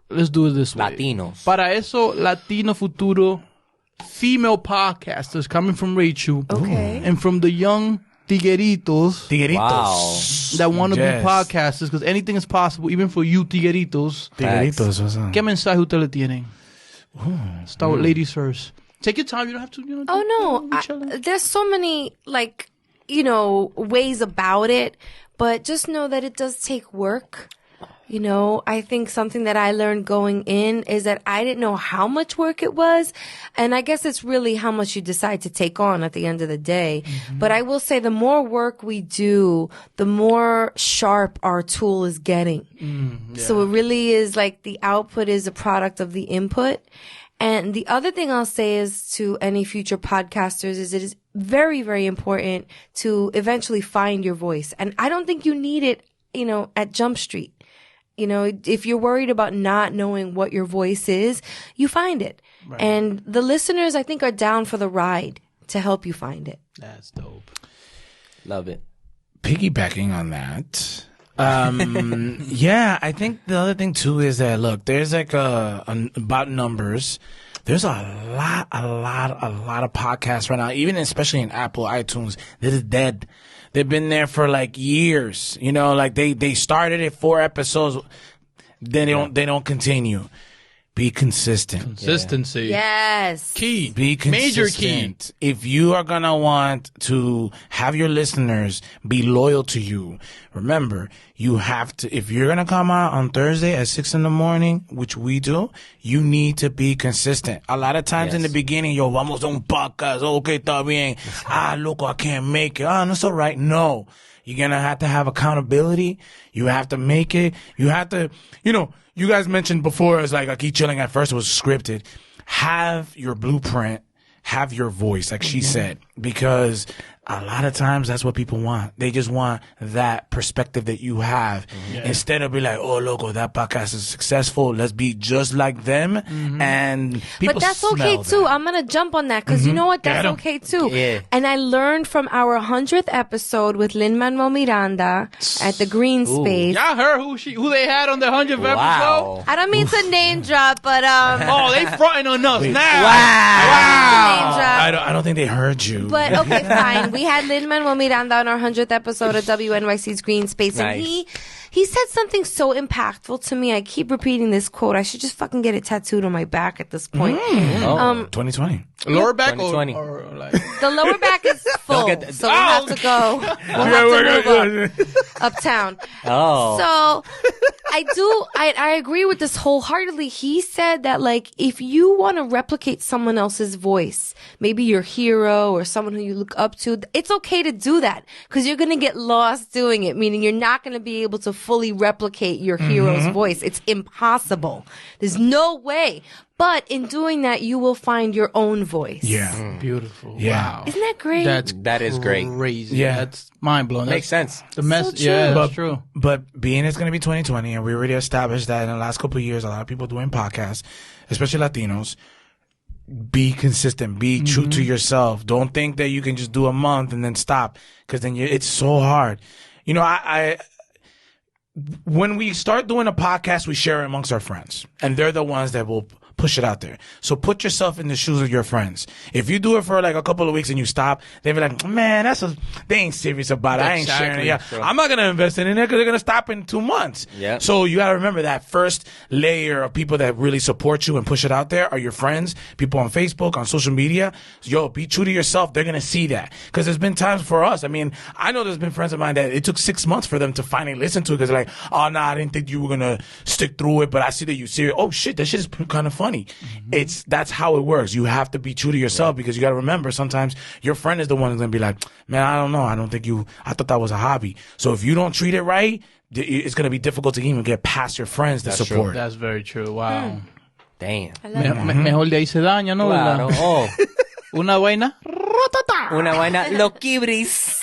Let's do it this way. Latinos. Para eso, Latino futuro female podcasters coming from Rachel. Okay. And from the young tigueritos Tigueritos. that want to Yes. be podcasters, because anything is possible, even for you tigueritos. Tigueritos. What's up? ¿Qué mensaje usted le tienen? Start with ladies first. Take your time. You don't have to. Oh no, there's so many ways about it, but just know that it does take work. I think something that I learned going in is that I didn't know how much work it was. And I guess it's really how much you decide to take on at the end of the day. Mm-hmm. But I will say the more work we do, the more sharp our tool is getting. So it really is like the output is a product of the input. And the other thing I'll say is to any future podcasters is it is very, very important to eventually find your voice. And I don't think you need it, at Jump Street. If you're worried about not knowing what your voice is, you find it. Right. And the listeners, I think, are down for the ride to help you find it. That's dope. Love it. Piggybacking on that. Yeah, I think the other thing too is that look, there's like about numbers. There's a lot of podcasts right now, even especially in Apple iTunes, that is dead. They've been there for like years. Like they started it 4 episodes, then they don't continue. Be consistent. Consistency. Yes. Key. Be consistent. Major key. If you are gonna want to have your listeners be loyal to you, remember, you have to, if you're gonna come out on Thursday at 6 a.m, which we do, you need to be consistent. A lot of times in the beginning, vamos a un podcast, okay, está bien. Loco, I can't make it. No, it's all right. No. You're gonna have to have accountability. You have to make it. You have to, you guys mentioned before, it's like Aquí Chilling at first was scripted. Have your blueprint. have your voice, like she said, because a lot of times that's what people want. They just want that perspective that you have instead of be like, oh, loco, that podcast is successful. Let's be just like them. And people But that's okay smell too. that. I'm gonna jump on that because you know what? That's okay too. Yeah. And I learned from our 100th episode with Lin-Manuel Miranda at the Green Space. Y'all heard who they had on the 100th episode? Wow. I don't mean to name drop, but Oh, they fronting on us now. name drop. I don't think they heard you. But okay, fine. We had Lin-Manuel Miranda on our 100th episode of WNYC's Green Space, and Nice. he said something so impactful to me. I keep repeating this quote. I should just fucking get it tattooed on my back at this point. 2020. Lower back 2020. or like... The lower back is full, Look at so we'll have to go. We'll have to move up, uptown. Oh. So I agree with this wholeheartedly. He said that like if you want to replicate someone else's voice, maybe your hero or someone who you look up to, it's okay to do that because you're going to get lost doing it, meaning you're not going to be able to fully replicate your hero's voice. It's impossible. There's no way. But in doing that, you will find your own voice. Yeah. Beautiful. Yeah. Wow. Isn't that great? That is great. Crazy. Yeah. That's mind blowing. Makes sense. The mess. So true. Yeah, But, that's true. But being it's going to be 2020, and we already established that in the last couple of years, a lot of people doing podcasts, especially Latinos, be consistent, be true to yourself. Don't think that you can just do a month and then stop, because then it's so hard. You know, I when we start doing a podcast, we share it amongst our friends, and they're the ones that will push it out there. So put yourself in the shoes of your friends. If you do it for like a couple of weeks and you stop, they'll be like, man, they ain't serious about it. I ain't sharing it. Yeah. Sure. I'm not going to invest in it because they're going to stop in 2 months. Yeah. So you got to remember that first layer of people that really support you and push it out there are your friends, people on Facebook, on social media. Yo, be true to yourself. They're going to see that. Because there's been times for us. I mean, I know there's been friends of mine that it took 6 months for them to finally listen to it because they're like, oh, nah, I didn't think you were going to stick through it, but I see that you serious. Oh, shit, that shit is kind of funny. That's how it works. You have to be true to yourself because you got to remember sometimes your friend is the one who's going to be like, man, I don't know. I thought that was a hobby. So if you don't treat it right, it's going to be difficult to even get past your friends to support. That's very true. Wow. Damn. Mejor de ahí se daña, ¿no? Claro. ¿Verdad? Oh. Una vaina. Una vaina. Los kibris.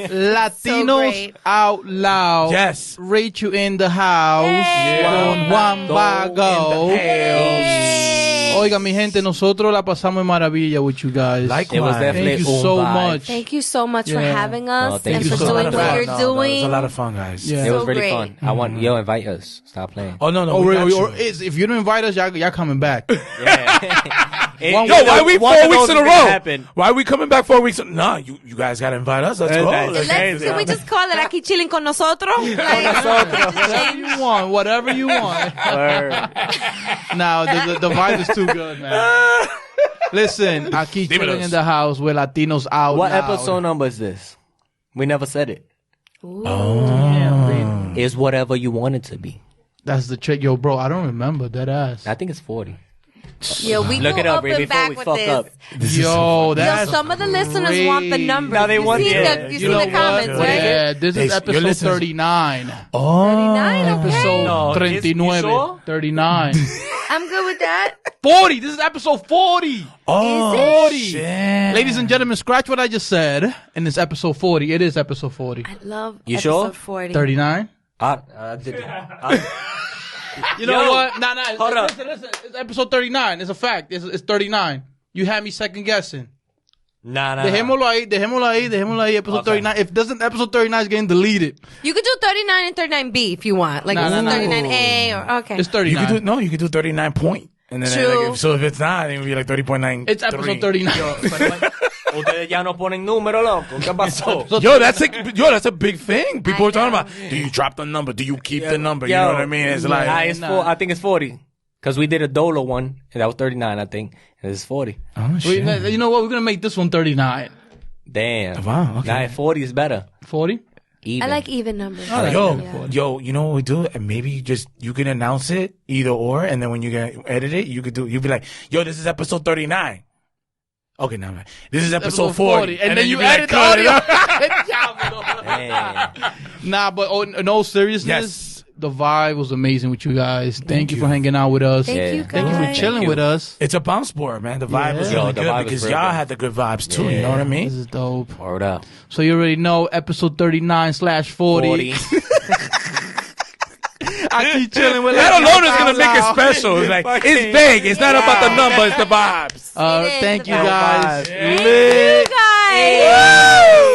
Latinos great. out loud. Yes. Rachel in the house. Yay. Con Juan Vago. Hey. Oiga, mi gente, nosotros la pasamos en maravilla with you guys. Likewise. It was definitely Thank you un so vibe. much. Thank you so much for Yeah. having us No, thank and you for so doing much. what you're It was doing. a lot of fun, guys. Yeah. It was So really great. fun. I want yo invite us. Stop playing. Oh, no. Oh, we got really? you. Or if you don't invite us, y'all coming back. Yeah. Yo, why we 4 weeks in a row? Why are we coming back 4 weeks? Nah, you guys got to invite us. Let's go. That's Can we just call it Aquí Chillin con nosotros? Whatever you want. Whatever you want. Now, the vibe is too good, man. Listen, Aquí Chillin in the house with Latinos out What loud. episode number is this? We never said it. Damn, It's whatever you want it to be. that's the trick. Yo, bro, I don't remember that ass. I think it's 40. Yeah, we Look go it up, up Ray, and before back we with fuck this. up. Yo, that's Some of the listeners want the numbers. Now they want you the- seen You the know comments, what? right? Yeah, this is Your episode listeners- 39. 39, okay. Episode No, 39. you sure? 39. I'm good with that. 40. This is episode 40. Oh, Is it? 40. shit. Ladies and gentlemen, scratch what I just said. And it's episode 40. It is episode 40. I love You episode sure? 40. 39? You know Yo, what? Nah. hold up. Listen. It's episode 39. It's a fact. It's 39. You had me second guessing. Nah. Dejémoslo ahí. Episode 39. If episode 39 is getting deleted. You could do 39 and 39B if you want. Like No. 39A or okay. It's You 39. could do 39 point. And then True. if it's not, it would be like 30.9. It's episode 39. Ustedes ya no ponen número, loco. ¿Qué pasó? That's a big thing. People are talking about, do you drop the number? Do you keep the number? You know what I mean? It's like, I think it's 40. Because we did a Dolo one, and that was 39, I think. And it's 40. oh, shit. You know what? We're going to make this one 39. Damn. Wow, okay. Nah, 40 is better. 40? Even. I like even numbers. Yo, you know what we do? And maybe you can announce it either or, and then when you get edit it, you'll be like, yo, this is episple 39. Okay, now this is episode 40. And then you be like, edit the cut it audio. up. Damn. Nah, but in all seriousness, Yes. The vibe was amazing with you guys. Thank you for hanging out with us. Thank you guys. Thank you for chilling with us. It's a bounce sport, man. The vibe was really the good vibe was because real y'all good. had the good vibes too. You know what I mean? This is dope. Word up. So you already know, episode 39/40. 40. Aquí chilling with That Latinos alone is gonna out make it loud. special. It's like it's big. It's not about the number. It's the vibes. It is Thank the you vibe. guys. Thank you guys. Woo!